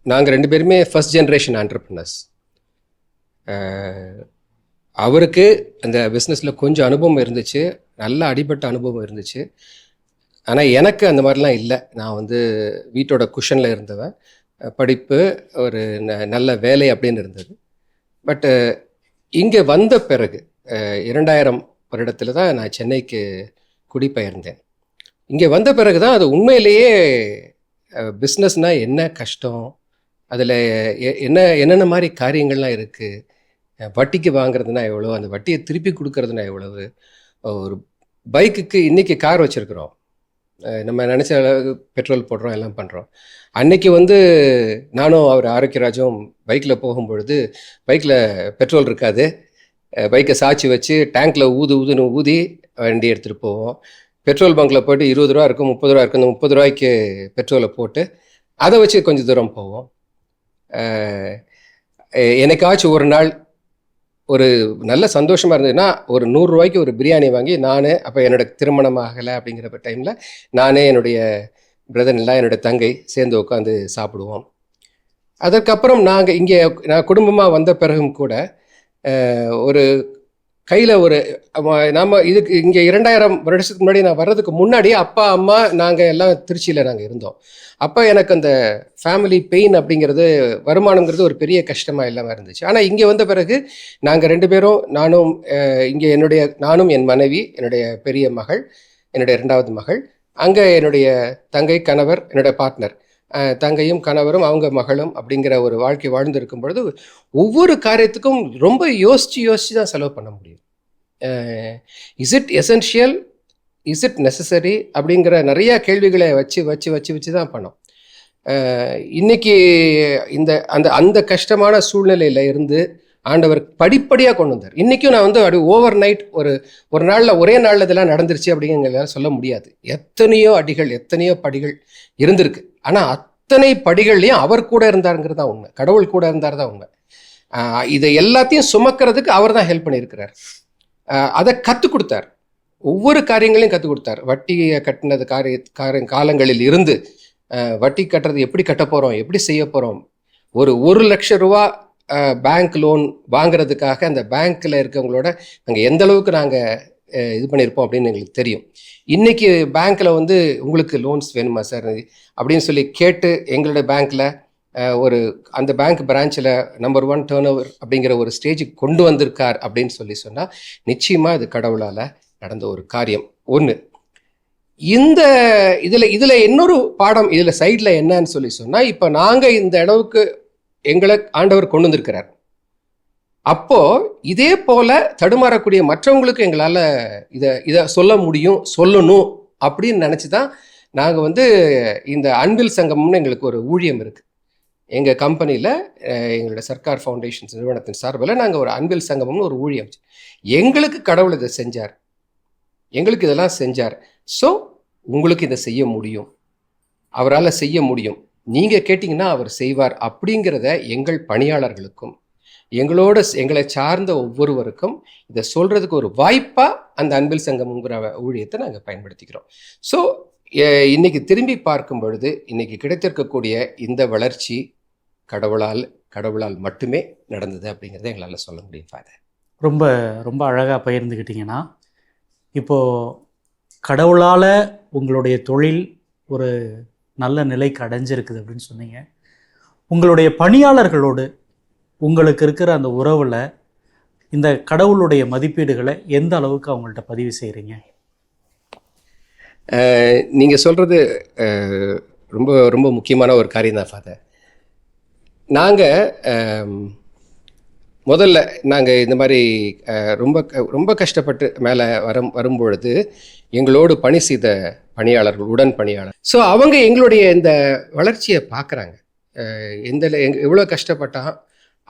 B: நாங்கள் 2 பேருமே ஃபர்ஸ்ட் ஜென்ரேஷன் ஆண்டர்ப்ரனர்ஸ். அவருக்கு அந்த பிஸ்னஸில் கொஞ்சம் அனுபவம் இருந்துச்சு, நல்ல அடிபட்ட அனுபவம் இருந்துச்சு. ஆனால் எனக்கு அந்த மாதிரிலாம் இல்லை. நான் வந்து வீட்டோட குஷனில் இருந்தவன். படிப்பு, ஒரு நல்ல வேலை அப்படின்னு இருந்தது. பட்டு இங்கே வந்த பிறகு 2000 வருடத்தில் தான் நான் சென்னைக்கு குடிபெயர்ந்தேன். இங்கே வந்த பிறகு தான் அது உண்மையிலேயே பிஸ்னஸ்னால் என்ன கஷ்டம், அதில் என்னென்ன மாதிரி காரியங்கள்லாம் இருக்குது, வட்டிக்கு வாங்குறதுனா எவ்வளோ, அந்த வட்டியை திருப்பி கொடுக்கறதுனா எவ்வளவு, ஒரு பைக்குக்கு இன்றைக்கி கார் வச்சுருக்குறோம், நம்ம நினச்ச அளவுக்கு பெட்ரோல் போடுறோம், எல்லாம் பண்ணுறோம். அன்னைக்கு வந்து நானும் அவர் ஆரோக்கியராஜும் பைக்கில் போகும்பொழுது பைக்கில் பெட்ரோல் இருக்காது. பைக்கை சாய்ச்சி வச்சு டேங்க்கில் ஊதுன்னு ஊதி வண்டி எடுத்துகிட்டு போவோம். பெட்ரோல் பங்க்கில் போய்ட்டு 20 ரூபா இருக்கும், 30 ரூபா இருக்கும். அந்த 30 ரூபாய்க்கு பெட்ரோலை போட்டு அதை வச்சு கொஞ்சம் தூரம் போவோம். என்னைக்காச்சும் ஒரு நாள் ஒரு நல்ல சந்தோஷமாக இருந்ததுன்னா ஒரு 100 ரூபாய்க்கு ஒரு பிரியாணி வாங்கி நான், அப்போ என்னோட திருமணம் ஆகலை அப்படிங்கிற டைமில் நானே, என்னுடைய பிரதர்லாம், என்னோட தங்கை சேர்ந்து உட்காந்து சாப்பிடுவோம். அதற்கப்புறம் நான் குடும்பமாக வந்த பிறகும் கூட ஒரு கையில் ஒரு நாம் இதுக்கு இங்கே 2000 வருடத்துக்கு முன்னாடி நான் வர்றதுக்கு முன்னாடி அப்பா அம்மா நாங்கள் எல்லாம் திருச்சியில் நாங்கள் இருந்தோம். அப்போ எனக்கு அந்த ஃபேமிலி பெயின் அப்படிங்கிறது, வருமானங்கிறது ஒரு பெரிய கஷ்டமாக இல்லாமல் இருந்துச்சு. ஆனால் இங்கே வந்த பிறகு நாங்கள் 2 பேரும், இங்கே நானும் என் மனைவி, என்னுடைய பெரிய மகள், என்னுடைய 2வது மகள், அங்கே என்னுடைய தங்கை, கணவர், என்னுடைய பார்ட்னர், தங்கையும் கணவரும் அவங்க மகளும் அப்படிங்கிற ஒரு வாழ்க்கை வாழ்ந்துருக்கும் பொழுது ஒவ்வொரு காரியத்துக்கும் ரொம்ப யோசித்து தான் செலவு பண்ண முடியும். Is it essential, is it necessary அப்படிங்கிற நிறையா கேள்விகளை வச்சு தான் பண்ணோம். இன்னைக்கு அந்த கஷ்டமான சூழ்நிலையில் இருந்து ஆண்டவர் படிப்படியாக கொண்டு வந்தார். இன்றைக்கும் நான் வந்து அப்படி ஓவர் நைட் ஒரு நாளில் ஒரே நாளில் இதெல்லாம் நடந்துருச்சு அப்படிங்கிறத சொல்ல முடியாது. எத்தனையோ அடிகள், எத்தனையோ படிகள் இருந்திருக்கு. ஆனால் அத்தனை படிகள்லையும் அவர் கூட இருந்தாருங்கிறது தான் உண்மை. கடவுள் கூட இருந்தார் தான் உண்மை. இதை எல்லாத்தையும் சுமக்கிறதுக்கு அவர் தான் ஹெல்ப் பண்ணியிருக்கிறார். அதை கற்றுக் கொடுத்தார். ஒவ்வொரு காரியங்களையும் கற்றுக் கொடுத்தார். வட்டியை கட்டினது காலங்களில் இருந்து வட்டி கட்டுறது எப்படி கட்ட போகிறோம், எப்படி செய்ய போகிறோம், ஒரு 1 லட்சம் ரூபா பேங்க் லோன் வாங்குறதுக்காக அந்த பேங்க்கில் இருக்கவங்களோட நாங்கள் எந்த அளவுக்கு நாங்கள் இது பண்ணியிருப்போம் அப்படின்னு எங்களுக்கு தெரியும். இன்றைக்கி பேங்க்கில் வந்து உங்களுக்கு லோன்ஸ் வேணுமா சார் அப்படின்னு சொல்லி கேட்டு எங்களோட பேங்க்கில் அந்த பேங்க் பிரான்ச்சில் நம்பர் 1 டர்ன் ஓவர் அப்படிங்கிற ஒரு ஸ்டேஜுக்கு கொண்டு வந்திருக்கார் அப்படின்னு சொன்னால் நிச்சயமாக இது கடவுளால் நடந்த ஒரு காரியம். ஒன்று, இதில் இன்னொரு பாடம் இதில் சைடில் என்னன்னு சொன்னால், இப்போ நாங்கள் இந்த அளவுக்கு எங்களை ஆண்டவர் கொண்டு வந்திருக்கிறார். அப்போ இதே போல தடுமாறக்கூடிய மற்றவங்களுக்கு எங்களால் இதை சொல்ல முடியும், சொல்லணும் அப்படின்னு நினச்சி தான் நாங்கள் வந்து இந்த அன்பில் சங்கம்னு எங்களுக்கு ஒரு ஊழியம் இருக்குது. எங்கள் கம்பெனியில் எங்களோட சர்க்கார் ஃபவுண்டேஷன்ஸ் நிறுவனத்தின் சார்பில் நாங்கள் ஒரு அன்பில் சங்கம்னு ஒரு ஊழியம், எங்களுக்கு கடவுள் இதை செஞ்சார், எங்களுக்கு இதெல்லாம் செஞ்சார். ஸோ உங்களுக்கு இதை செய்ய முடியும், அவரால் செய்ய முடியும், நீங்கள் கேட்டிங்கன்னா அவர் செய்வார் அப்படிங்கிறத எங்கள் பணியாளர்களுக்கும் எங்களை சார்ந்த ஒவ்வொருவருக்கும் இதை சொல்கிறதுக்கு ஒரு வாய்ப்பாக அந்த அன்பில் சங்கம்ங்கிற ஊழியத்தை நாங்கள் பயன்படுத்திக்கிறோம். ஸோ இன்னைக்கு திரும்பி பார்க்கும் பொழுது இன்னைக்கு கிடைத்திருக்கக்கூடிய இந்த வளர்ச்சி கடவுளால் மட்டுமே நடந்தது அப்படிங்கிறத எங்களால் சொல்ல முடியும். ஃபாதர்,
A: ரொம்ப ரொம்ப அழகாக பகிர்ந்துக்கிட்டிங்கன்னா, இப்போது கடவுளால் உங்களுடைய தொழில் ஒரு நல்ல நிலைக்கு அடைஞ்சிருக்குது அப்படின்னு சொன்னீங்க. உங்களுடைய பணியாளர்களோடு உங்களுக்கு இருக்கிற அந்த உறவில் இந்த கடவுளுடைய மதிப்பீடுகளை எந்த அளவுக்கு அவங்கள்ட்ட பதிவு செய்கிறீங்க?
B: நீங்கள் சொல்கிறது ரொம்ப ரொம்ப முக்கியமான ஒரு காரியம் தான் ஃபாதர். நாங்கள் முதல்ல நாங்கள் இந்த மாதிரி ரொம்ப கஷ்டப்பட்டு மேலே வரும்பொழுது எங்களோடு பணி செய்த பணியாளர்கள், உடன் பணியாளர், ஸோ அவங்க எங்களுடைய இந்த வளர்ச்சியை பார்க்குறாங்க. எவ்வளோ கஷ்டப்பட்டா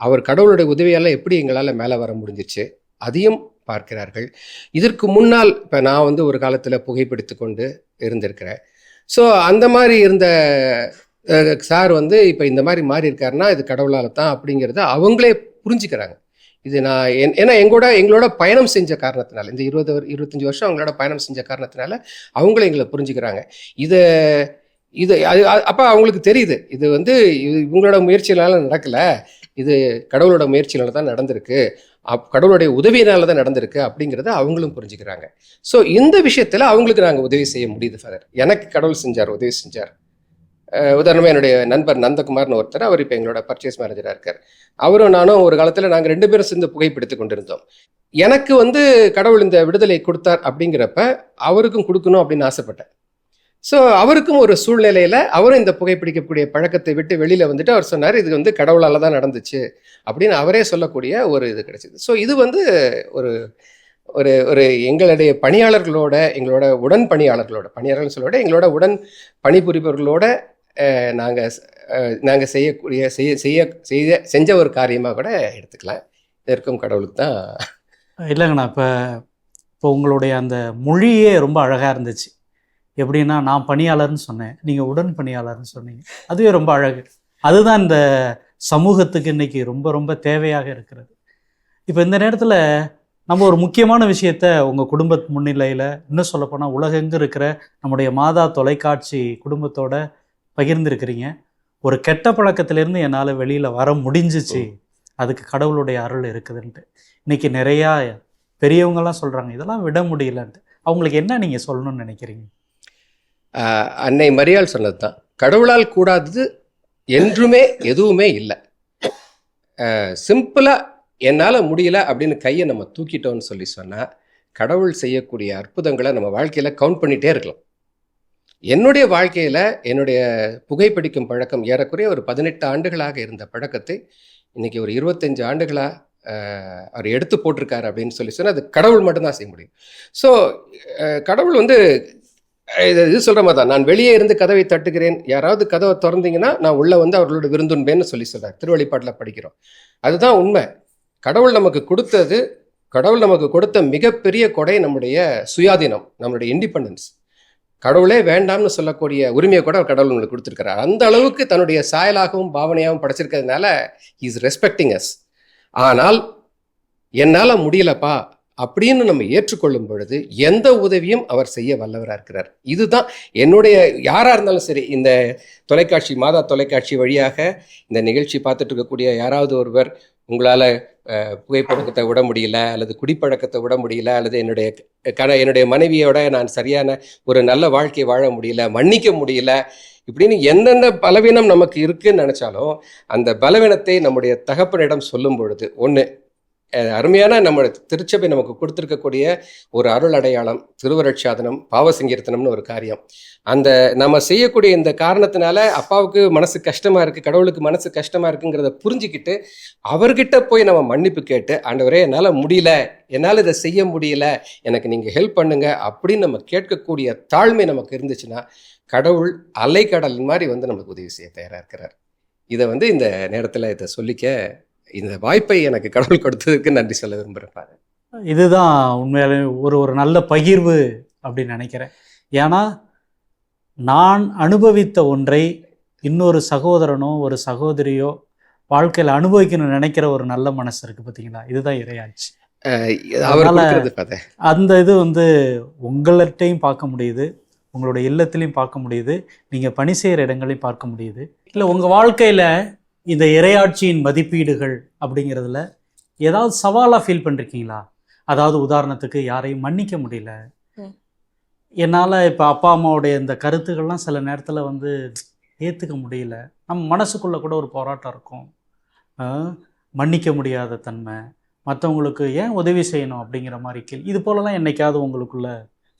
B: அவர் கடவுளுடைய உதவியால் எப்படி எங்களால் மேலே வர முடிஞ்சிச்சு அதையும் பார்க்கிறார்கள். இதற்கு முன்னால் இப்போ நான் வந்து ஒரு காலத்தில் புகைப்பிடித்து கொண்டு இருந்திருக்கிறேன். ஸோ அந்த மாதிரி இருந்த சார் வந்து இப்போ இந்த மாதிரி மாறி இருக்காருன்னா இது கடவுளால் தான் அப்படிங்கிறத அவங்களே புரிஞ்சுக்கிறாங்க. இது நான் ஏன்னா எங்களோட பயணம் செஞ்ச காரணத்தினால, இந்த 25 வருஷம் அவங்களோட பயணம் செஞ்ச காரணத்தினால அவங்களே எங்களை புரிஞ்சுக்கிறாங்க. இது அப்போ அவங்களுக்கு தெரியுது இது வந்து இவங்களோட முயற்சியினால நடக்கலை, இது கடவுளோட முயற்சியினால தான் நடந்திருக்கு, கடவுளுடைய உதவியினால தான் நடந்திருக்கு அப்படிங்கிறத அவங்களும் புரிஞ்சுக்கிறாங்க. ஸோ இந்த விஷயத்தில் அவங்களுக்கு நாங்கள் உதவி செய்ய முடியுது ஃபாதர். எனக்கு கடவுள் உதவி செஞ்சார். உதாரணமாக என்னுடைய நண்பர் நந்தகுமார்னு ஒருத்தர், அவர் இப்போ எங்களோட பர்ச்சேஸ் மேனேஜராக இருக்கார். அவரும் நானும் ஒரு காலத்தில் நாங்கள் 2 பேரும் சேர்ந்து புகைப்பிடித்து கொண்டிருந்தோம். எனக்கு வந்து கடவுள் இந்த விடுதலை கொடுத்தார் அப்படிங்கிறப்ப அவருக்கும் கொடுக்கணும் அப்படின்னு ஆசைப்பட்டேன். ஸோ அவருக்கும் ஒரு சூழ்நிலையில் அவரும் இந்த புகைப்பிடிக்கக்கூடிய பழக்கத்தை விட்டு வெளியில் வந்துட்டு அவர் சொன்னார் இது வந்து கடவுளால் தான் நடந்துச்சு அப்படின்னு அவரே சொல்லக்கூடிய ஒரு இது கிடைச்சிது. ஸோ இது வந்து ஒரு ஒரு ஒரு எங்களுடைய பணியாளர்களோட, எங்களோட உடன் பணியாளர்கள்னு சொல்லோட எங்களோட உடன் பணிபுரிபவர்களோட நாங்கள் செஞ்ச ஒரு காரியமாக கூட எடுத்துக்கலாம். இதற்கும் கடவுளுக்கு தான்.
A: இல்லைங்கண்ணா, இப்போ உங்களுடைய அந்த மொழியே ரொம்ப அழகாக இருந்துச்சு. எப்படின்னா, நான் பணியாளர்னு சொன்னேன், நீங்கள் உடன் பணியாளர்னு சொன்னீங்க. அதுவே ரொம்ப அழகு. அதுதான் இந்த சமூகத்துக்கு இன்னைக்கு ரொம்ப ரொம்ப தேவையாக இருக்கிறது. இப்போ இந்த நேரத்தில் நம்ம ஒரு முக்கியமான விஷயத்த உங்கள் குடும்ப முன்னிலையில், இன்னும் சொல்லப்போனால் உலகெங்கு இருக்கிற நம்முடைய மாதா தொலைக்காட்சி குடும்பத்தோட பகிர்ந்துருக்கிறீங்க. ஒரு கெட்ட பழக்கத்திலேருந்து என்னால் வெளியில் வர முடிஞ்சிச்சு, அதுக்கு கடவுளுடைய அருள் இருக்குதுன்ட்டு. இன்னைக்கு நிறையா பெரியவங்கெல்லாம் சொல்கிறாங்க இதெல்லாம் விட முடியலன்ட்டு. அவங்களுக்கு என்ன நீங்கள் சொல்லணும்னு நினைக்கிறீங்க?
B: அன்னை மரியாள் சொன்னது தான், கடவுளால் கூடாதது என்றுமே எதுவுமே இல்லை. சிம்பிளாக என்னால் முடியல அப்படின்னு கையை நம்ம தூக்கிட்டோம்னு சொன்னால் கடவுள் செய்யக்கூடிய அற்புதங்களை நம்ம வாழ்க்கையில் கவுண்ட் பண்ணிகிட்டே இருக்கலாம். என்னுடைய வாழ்க்கையில் என்னுடைய புகைப்பிடிக்கும் பழக்கம் ஏறக்குறைய ஒரு 18 ஆண்டுகளாக இருந்த பழக்கத்தை இன்றைக்கி ஒரு 25 ஆண்டுகளாக அவர் எடுத்து போட்டிருக்காரு அப்படின்னு சொன்னால் அது கடவுள் மட்டும்தான் செய்ய முடியும். ஸோ கடவுள் வந்து இது சொல்கிற மாதிரி தான், நான் வெளியே இருந்து கதவை தட்டுகிறேன், யாராவது கதவை திறந்தீங்கன்னா நான் உள்ளே வந்து அவர்களோட விருந்துன்பேன்னு சொல்கிறார். திருவழிப்பாட்டில் படிக்கிறோம். அதுதான் உண்மை. கடவுள் நமக்கு கொடுத்த மிகப்பெரிய கொடை நம்முடைய சுயாதீனம், நம்மளுடைய இண்டிபெண்டன்ஸ். கடவுளே வேண்டாம்னு சொல்லக்கூடிய உரிமையை கூட கடவுள் நம்மளுக்கு கொடுத்துருக்கிறார். அந்த அளவுக்கு தன்னுடைய சாயலாகவும் பாவனையாகவும் படைச்சிருக்கிறதுனால இஸ் ரெஸ்பெக்டிங் அஸ். ஆனால் என்னால் முடியலப்பா அப்படின்னு நம்ம ஏற்றுக்கொள்ளும் பொழுது எந்த உதவியும் அவர் செய்ய வல்லவராக இருக்கிறார். இதுதான் என்னுடைய, யாராக இருந்தாலும் சரி, இந்த தொலைக்காட்சி, மாதா தொலைக்காட்சி வழியாக இந்த நிகழ்ச்சி பார்த்துட்டு இருக்கக்கூடிய யாராவது ஒருவர் உங்களால் புகைப்பழக்கத்தை விட முடியல, அல்லது குடிப்பழக்கத்தை விட முடியல, அல்லது என்னுடைய மனைவியோட நான் சரியான ஒரு நல்ல வாழ்க்கையை வாழ முடியல, மன்னிக்க முடியல, இப்படின்னு என்னென்ன பலவீனம் நமக்கு இருக்குன்னு நினச்சாலும் அந்த பலவீனத்தை நம்முடைய தகப்பனிடம் சொல்லும் பொழுது, ஒன்று அருமையான நம்ம திருச்சபை நமக்கு கொடுத்துருக்கக்கூடிய ஒரு அருள் அடையாளம் திருவருட்சாதனம், பாவசங்கீர்த்தனம்னு ஒரு காரியம். அந்த நம்ம செய்யக்கூடிய இந்த காரணத்தினால அப்பாவுக்கு மனசு கஷ்டமாக இருக்குது, கடவுளுக்கு மனசு கஷ்டமாக இருக்குங்கிறத புரிஞ்சுக்கிட்டு அவர்கிட்ட போய் நம்ம மன்னிப்பு கேட்டு, ஆண்டவரே என்னால் முடியல, என்னால் இதை செய்ய முடியல, எனக்கு நீங்கள் ஹெல்ப் பண்ணுங்க அப்படின்னு நம்ம கேட்கக்கூடிய தாழ்மை நமக்கு இருந்துச்சுன்னா கடவுள் அலைக்கடல் மாதிரி வந்து நமக்கு உதவி செய்ய தயாராக இருக்கிறார். இதை வந்து இந்த நேரத்தில் இதை சொல்லிக்க, இந்த வாய்ப்பை எனக்கு கடவுள் கொடுத்ததுக்கு நன்றி சொல்ல விரும்புகிறேன்.
A: இதுதான் உண்மையாலே ஒரு நல்ல பகிர்வு அப்படின்னு நினைக்கிறேன். ஏன்னா நான் அனுபவித்த ஒன்றை இன்னொரு சகோதரனோ ஒரு சகோதரியோ வாழ்க்கையில் அனுபவிக்கணும்னு நினைக்கிற ஒரு நல்ல மனசு இருக்குது பார்த்தீங்களா, இதுதான் இறையாட்சி. அந்த இது வந்து உங்கள்கிட்டையும் பார்க்க முடியுது, உங்களுடைய இல்லத்திலையும் பார்க்க முடியுது, நீங்கள் பணி செய்கிற இடங்களையும் பார்க்க முடியுது. இல்லை உங்கள் வாழ்க்கையில் இந்த இறையாட்சியின் மதிப்பீடுகள் அப்படிங்கிறதுல ஏதாவது சவாலாக ஃபீல் பண்ணிருக்கீங்களா? அதாவது உதாரணத்துக்கு யாரையும் மன்னிக்க முடியல, என்னால் இப்போ அப்பா அம்மாவுடைய இந்த கருத்துக்கள்லாம் சில நேரத்தில் வந்து ஏற்றுக்க முடியல, நம்ம மனசுக்குள்ளே கூட ஒரு போராட்டம் இருக்கும், மன்னிக்க முடியாத தன்மை, மற்றவங்களுக்கு ஏன் உதவி செய்யணும் அப்படிங்கிற மாதிரி கேள்வி, இது போலலாம் என்னைக்காவது உங்களுக்குள்ள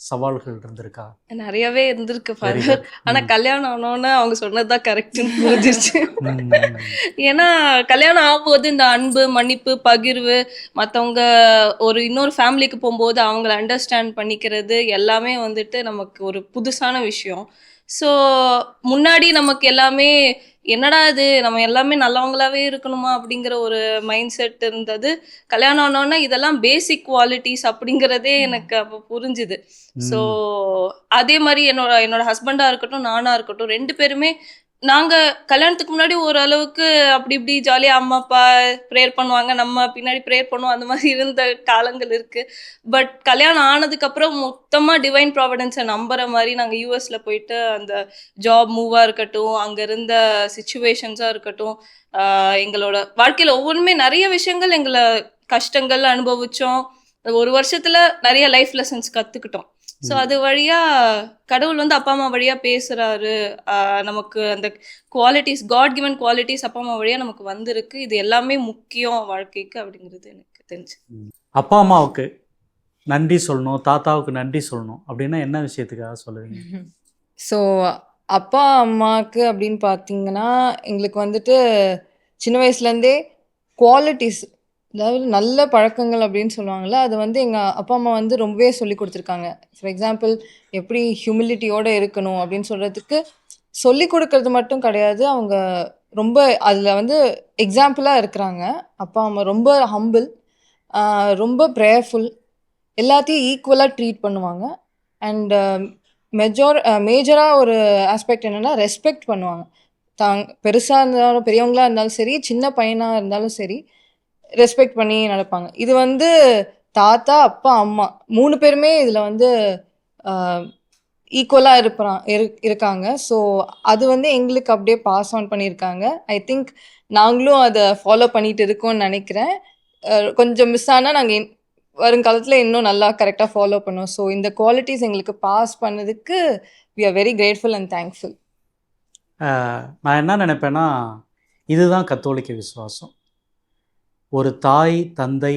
A: சவால்கள் இருந்திருக்கா?
C: நிறையவே இருந்திருக்கு
A: Very
C: ஃபாதர்.
A: good.
C: ஆனா
A: ம்.
C: கல்யாணம் ஆனோன்னு அவங்க சொன்னதுதான் கரெக்ட்னு புரிஞ்சிருச்சு.
A: ம்.
C: ஏன்னா கல்யாணம் ஆகும்போது இந்த அன்பு, மன்னிப்பு, பகிர்வு, மத்தவங்க ஒரு இன்னொரு ஃபேமிலிக்கு போகும்போது அவங்கள அண்டர்ஸ்டாண்ட் பண்ணிக்கிறது எல்லாமே வந்துட்டு நமக்கு ஒரு புதுசான விஷயம். ஸோ முன்னாடி நமக்கு எல்லாமே என்னடா இது நம்ம எல்லாமே நல்லவங்களாவே இருக்கணுமா அப்படிங்கிற ஒரு மைண்ட் செட் இருந்தது. கல்யாணம் ஆனோன்னா இதெல்லாம் பேசிக் குவாலிட்டிஸ் அப்படிங்கிறதே எனக்கு அப்போ புரிஞ்சுது. ஸோ
A: ம்.
C: அதே மாதிரி என்னோட ஹஸ்பண்டா இருக்கட்டும், நானா இருக்கட்டும், 2 பேருமே நாங்க கல்யாணத்துக்கு முன்னாடி ஓரளவுக்கு அப்படி இப்படி ஜாலியா அம்மா அப்பா ப்ரேயர் பண்ணுவாங்க, நம்ம பின்னாடி ப்ரேயர் பண்ணுவோம், அந்த மாதிரி இருந்த காலங்கள் இருக்கு. பட் கல்யாணம் ஆனதுக்கு அப்புறம் மொத்தமா டிவைன் ப்ராவிடன்ஸை நம்புற மாதிரி நாங்க யூஎஸ்ல போயிட்டு அந்த ஜாப் மூவா இருக்கட்டும், அங்க இருந்த சிச்சுவேஷன்ஸா இருக்கட்டும், எங்களோட வாழ்க்கையில ஒவ்வொன்றுமே நிறைய விஷயங்கள் எங்களை கஷ்டங்கள் அனுபவிச்சோம். ஒரு வருஷத்துல நிறைய லைஃப் லெசன்ஸ் கத்துக்கிட்டோம். ஸோ அது வழியா கடவுள் வந்து அப்பா அம்மா வழியா பேசுறாரு. நமக்கு அந்த குவாலிட்டிஸ், காட் கிவன் குவாலிட்டிஸ் அப்பா அம்மா வழியா நமக்கு வந்திருக்கு. இது எல்லாமே முக்கியம் வாழ்க்கைக்கு அப்படிங்கிறது எனக்கு தெரிஞ்சு.
A: அப்பா அம்மாவுக்கு நன்றி சொல்லணும், தாத்தாவுக்கு நன்றி சொல்லணும் அப்படின்னா என்ன விஷயத்துக்காக சொல்லுவீங்க?
D: ஸோ அப்பா அம்மாவுக்கு அப்படின்னு பார்த்தீங்கன்னா எங்களுக்கு வந்துட்டு சின்ன வயசுலேருந்தே குவாலிட்டிஸ், அதாவது நல்ல பழக்கங்கள் அப்படின்னு சொல்லுவாங்கள்ல, அது வந்து எங்கள் அப்பா அம்மா வந்து ரொம்பவே சொல்லி கொடுத்துருக்காங்க. ஃபார் எக்ஸாம்பிள் எப்படி ஹியூமிலிட்டியோடு இருக்கணும் அப்படின்னு சொல்கிறதுக்கு சொல்லி கொடுக்கறது மட்டும் கிடையாது, அவங்க ரொம்ப அதில் வந்து எக்ஸாம்பிளாக இருக்கிறாங்க. அப்பா அம்மா ரொம்ப ஹம்பிள், ரொம்ப ப்ரேயர்ஃபுல், எல்லாத்தையும் ஈக்குவலாக ட்ரீட் பண்ணுவாங்க. அண்ட் மேஜராக ஒரு ஆஸ்பெக்ட் என்னென்னா ரெஸ்பெக்ட் பண்ணுவாங்க. பெருசாக இருந்தாலும் பெரியவங்களாக இருந்தாலும் சரி, சின்ன பையனாக இருந்தாலும் சரி, ரெஸ்பெக்ட் பண்ணி நடப்பாங்க. இது வந்து தாத்தா, அப்பா, அம்மா 3 பேருமே இதில் வந்து ஈக்குவலாக இருக்காங்க. ஸோ அது வந்து எங்களுக்கு அப்படியே பாஸ் ஆன் பண்ணியிருக்காங்க. ஐ திங்க் நாங்களும் அதை ஃபாலோ பண்ணிட்டு இருக்கோம்னு நினைக்கிறேன். கொஞ்சம் மிஸ் ஆனால் நாங்கள் வருங்காலத்தில் இன்னும் நல்லா கரெக்டாக ஃபாலோ பண்ணுவோம். ஸோ இந்த குவாலிட்டிஸ் எங்களுக்கு பாஸ் பண்ணதுக்கு we are very grateful and thankful.
A: நான் என்ன நினைப்பேன்னா, இதுதான் கத்தோலிக்க விசுவாசம். ஒரு தாய் தந்தை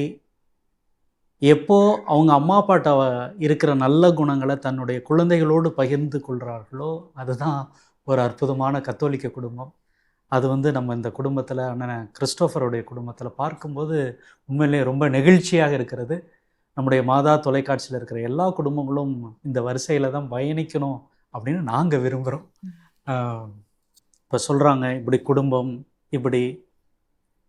A: எப்போ அவங்க அம்மா அப்பாட்ட இருக்கிற நல்ல குணங்களை தன்னுடைய குழந்தைகளோடு பகிர்ந்து கொள்கிறார்களோ அதுதான் ஒரு அற்புதமான கத்தோலிக்க குடும்பம். அது வந்து நம்ம இந்த குடும்பத்தில் அண்ணன் கிறிஸ்டோஃபருடைய குடும்பத்தில் பார்க்கும்போது உண்மையிலே ரொம்ப நெகிழ்ச்சியாக இருக்கிறது. நம்முடைய மாதா தொலைக்காட்சியில் இருக்கிற எல்லா குடும்பங்களும் இந்த வரிசையில் தான் பயணிக்கணும் அப்படின்னு நாங்கள் விரும்புகிறோம். இப்போ சொல்கிறாங்க இப்படி குடும்பம், இப்படி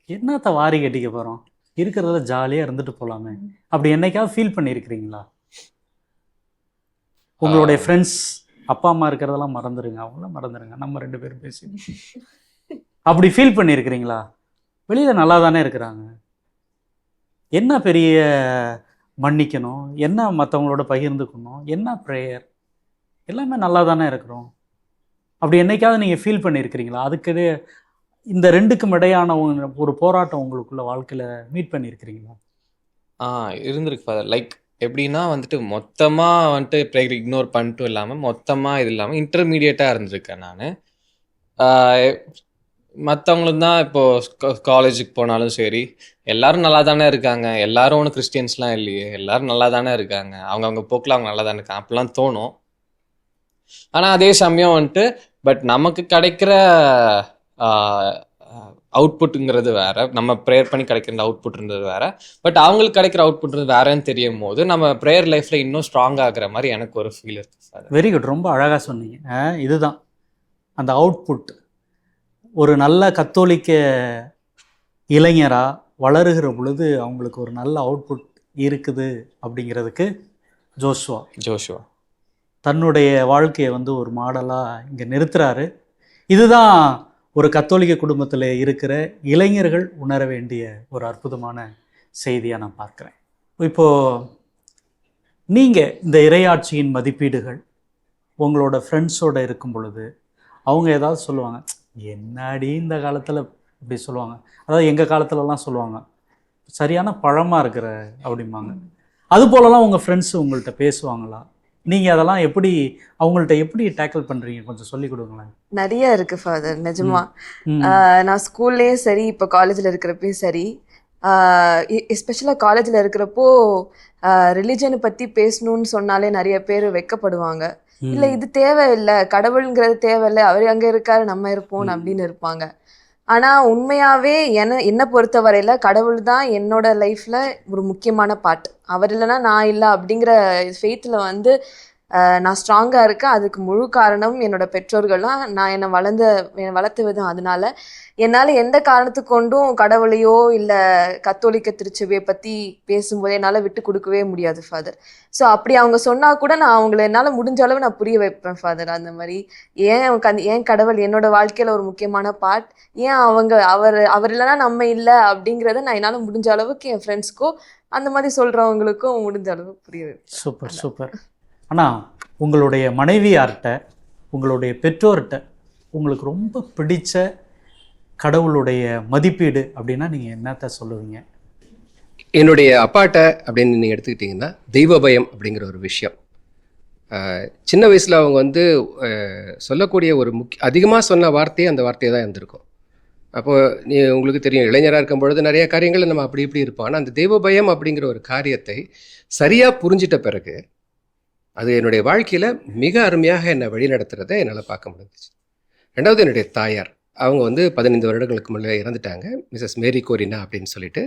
A: என்னத்த வாரி கட்டிக்க போகிறோம், இருக்கிறத ஜாலியாக இருந்துட்டு போகலாமே, அப்படி என்னைக்காவது ஃபீல் பண்ணியிருக்கிறீங்களா? உங்களுடைய ஃப்ரெண்ட்ஸ் அப்பா அம்மா இருக்கிறதெல்லாம் மறந்துடுங்க, அவங்களாம் மறந்துடுங்க, நம்ம 2 பேரும் பேசி அப்படி ஃபீல் பண்ணியிருக்கிறீங்களா? வெளியில் நல்லா தானே இருக்கிறாங்க, என்ன பெரிய மன்னிக்கணும், என்ன மற்றவங்களோட பகிர்ந்துக்கணும், என்ன ப்ரேயர், எல்லாமே நல்லா தானே இருக்கிறோம். அப்படி என்னைக்காவது நீங்கள் ஃபீல் பண்ணியிருக்கிறீங்களா? அதுக்கு இந்த 2க்கும் இடையான ஒரு போராட்டம் உங்களுக்குள்ள வாழ்க்கையில் மீட் பண்ணியிருக்கிறீங்களா?
F: இருந்திருக்கு ஃபாதர். லைக் எப்படின்னா வந்துட்டு மொத்தமாக வந்துட்டு ப்ரேயர் இக்னோர் பண்ணிட்டும் இல்லாமல் மொத்தமாக இது இல்லாமல் இன்டர்மீடியட்டாக இருந்திருக்கேன் நான். மற்றவங்களும் தான் இப்போது காலேஜுக்கு போனாலும் சரி, எல்லாரும் நல்லா தானே இருக்காங்க, எல்லாரும் ஒன்றும் கிறிஸ்டியன்ஸ்லாம் இல்லையே, எல்லாரும் நல்லா தானே இருக்காங்க, அவங்க போக்கில் அவங்க நல்லா தானே இருக்காங்க அப்படிலாம் தோணும். ஆனால் அதே சமயம் வந்துட்டு பட் நமக்கு கிடைக்கிற அவுட்புட்டுங்கிறது வேறு, நம்ம ப்ரேயர் பண்ணி கிடைக்கிற அவுட்புட்ன்றது வேறு, பட் அவங்களுக்கு கிடைக்கிற அவுட்புட்ன்றது வேறேன்னு தெரியும் போது நம்ம ப்ரேயர் லைஃப்பில் இன்னும் ஸ்ட்ராங் ஆகிற மாதிரி எனக்கு ஒரு ஃபீல் இருக்குது சார்.
A: வெரி குட், ரொம்ப அழகாக சொன்னீங்க. இதுதான் அந்த அவுட்புட். ஒரு நல்ல கத்தோலிக்க இளைஞராக வளருகிற பொழுது அவங்களுக்கு ஒரு நல்ல அவுட்புட் இருக்குது அப்படிங்கிறதுக்கு ஜோஷுவா தன்னுடைய வாழ்க்கையை வந்து ஒரு மாடலாக இங்கே நிறுத்துறாரு. இதுதான் ஒரு கத்தோலிக்க குடும்பத்தில் இருக்கிற இளைஞர்கள் உணர வேண்டிய ஒரு அற்புதமான செய்தியாக நான் பார்க்குறேன். இப்போது நீங்கள் இந்த இறையாட்சியின் மதிப்பீடுகள் உங்களோட ஃப்ரெண்ட்ஸோடு இருக்கும் பொழுது அவங்க ஏதாவது சொல்லுவாங்க, என்னடி இந்த காலத்தில் இப்படி சொல்லுவாங்க, அதாவது எங்கள் காலத்துலலாம் சொல்லுவாங்க சரியான பழமாக இருக்கிற அப்படிம்பாங்க, அது போலலாம் உங்கள் ஃப்ரெண்ட்ஸ் உங்கள்கிட்ட பேசுவாங்களா? நீங்கள் அதெல்லாம் எப்படி அவங்கள்ட்ட எப்படி டேக்கிள் பண்ணுறீங்க, கொஞ்சம் சொல்லி கொடுங்களேன்.
E: நிறைய இருக்குது ஃபாதர், நிஜமா. நான் ஸ்கூல்லேயும் சரி, இப்போ காலேஜில் இருக்கிறப்பயும் சரி, எஸ்பெஷலாக காலேஜில் இருக்கிறப்போ ரிலிஜனை பற்றி பேசணும்னு சொன்னாலே நிறைய பேர் வெட்கப்படுவாங்க. இல்லை இது தேவையில்லை, கடவுளுங்கிறது தேவையில்லை, அவர் அங்கே இருக்காரு நம்ம இருப்போம் அப்படின்னு இருப்பாங்க. ஆனால் உண்மையாகவே என்னை பொறுத்த வரையில் கடவுள் தான் என்னோட லைஃப்பில் ஒரு முக்கியமான பார்ட். அவர் இல்லைன்னா நான் இல்லை அப்படிங்கிற ஃபெய்த்தில் வந்து நான் ஸ்ட்ராங்காக இருக்கேன். அதுக்கு முழு காரணம் என்னோட பெற்றோர்கள்லாம், நான் என்னை வளர்த்த விதம். அதனால என்னால் எந்த காரணத்துக்கு கொண்டும் கடவுளையோ இல்லை கத்தோலிக்க திருச்சபையை பற்றி பேசும்போது என்னால் விட்டு கொடுக்கவே முடியாது ஃபாதர். ஸோ அப்படி அவங்க சொன்னால் கூட நான் அவங்கள என்னால் முடிஞ்ச அளவு நான் புரிய வைப்பேன் ஃபாதர். அந்த மாதிரி ஏன் கடவுள் என்னோட வாழ்க்கையில் ஒரு முக்கியமான பார்ட், ஏன் அவர் இல்லைன்னா நம்ம இல்லை அப்படிங்கிறத நான் என்னால் முடிஞ்ச அளவுக்கு என் ஃப்ரெண்ட்ஸ்க்கோ அந்த மாதிரி சொல்கிறவங்களுக்கும் முடிஞ்ச அளவு புரிய வைப்பேன்.
A: Super super. ஆனால் உங்களுடைய மனைவியார்கிட்ட, உங்களுடைய பெற்றோர்கிட்ட உங்களுக்கு ரொம்ப பிடிச்ச கடவுளுடைய மதிப்பீடு அப்படின்னா நீங்கள் என்னத்த சொல்லுவீங்க?
B: என்னுடைய அப்பாட்ட அப்படின்னு நீங்கள் எடுத்துக்கிட்டிங்கன்னா தெய்வ பயம் அப்படிங்கிற ஒரு விஷயம். சின்ன வயசில் அவங்க வந்து சொல்லக்கூடிய ஒரு அதிகமாக சொன்ன வார்த்தையே அந்த வார்த்தையை தான் இருந்திருக்கும். அப்போது உங்களுக்கு தெரியும், இளைஞராக இருக்கும் பொழுது நிறைய காரியங்கள் நம்ம அப்படி இப்படி இருப்போம். ஆனால் அந்த தெய்வ பயம் அப்படிங்கிற ஒரு காரியத்தை சரியாக புரிஞ்சிட்ட பிறகு அது என்னுடைய வாழ்க்கையில் மிக அருமையாக என்னை வழிநடத்துறதை என்னால் பார்க்க முடிஞ்சிச்சு. ரெண்டாவது, என்னுடைய தாயார், அவங்க வந்து 15 வருடங்களுக்கு முன்னே இறந்துட்டாங்க, மிஸ்ஸஸ் மேரி கோரினா அப்படின்னு சொல்லிட்டு.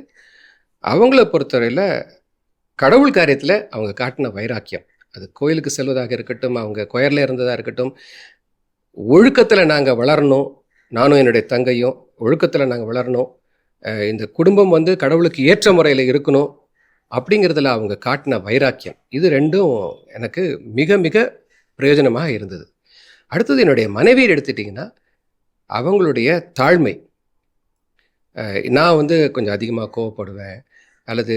B: அவங்கள பொறுத்தவரையில் கடவுள் காரியத்தில் அவங்க காட்டின வைராக்கியம், அது கோயிலுக்கு செல்வதாக இருக்கட்டும், அவங்க கொயரில் இருந்ததாக இருக்கட்டும், ஒழுக்கத்தில் நாங்கள் வளரணும், நானும் என்னுடைய தங்கையும் ஒழுக்கத்தில் நாங்கள் வளரணும், இந்த குடும்பம் வந்து கடவுளுக்கு ஏற்ற முறையில் இருக்கணும் அப்படிங்கிறதுல அவங்க காட்டின வைராக்கியம், இது ரெண்டும் எனக்கு மிக மிக பிரயோஜனமாக இருந்தது. அடுத்தது, என்னுடைய மனைவியை எடுத்துட்டிங்கன்னா அவங்களுடைய தாழ்மை. நான் வந்து கொஞ்சம் அதிகமாக கோவப்படுவேன், அல்லது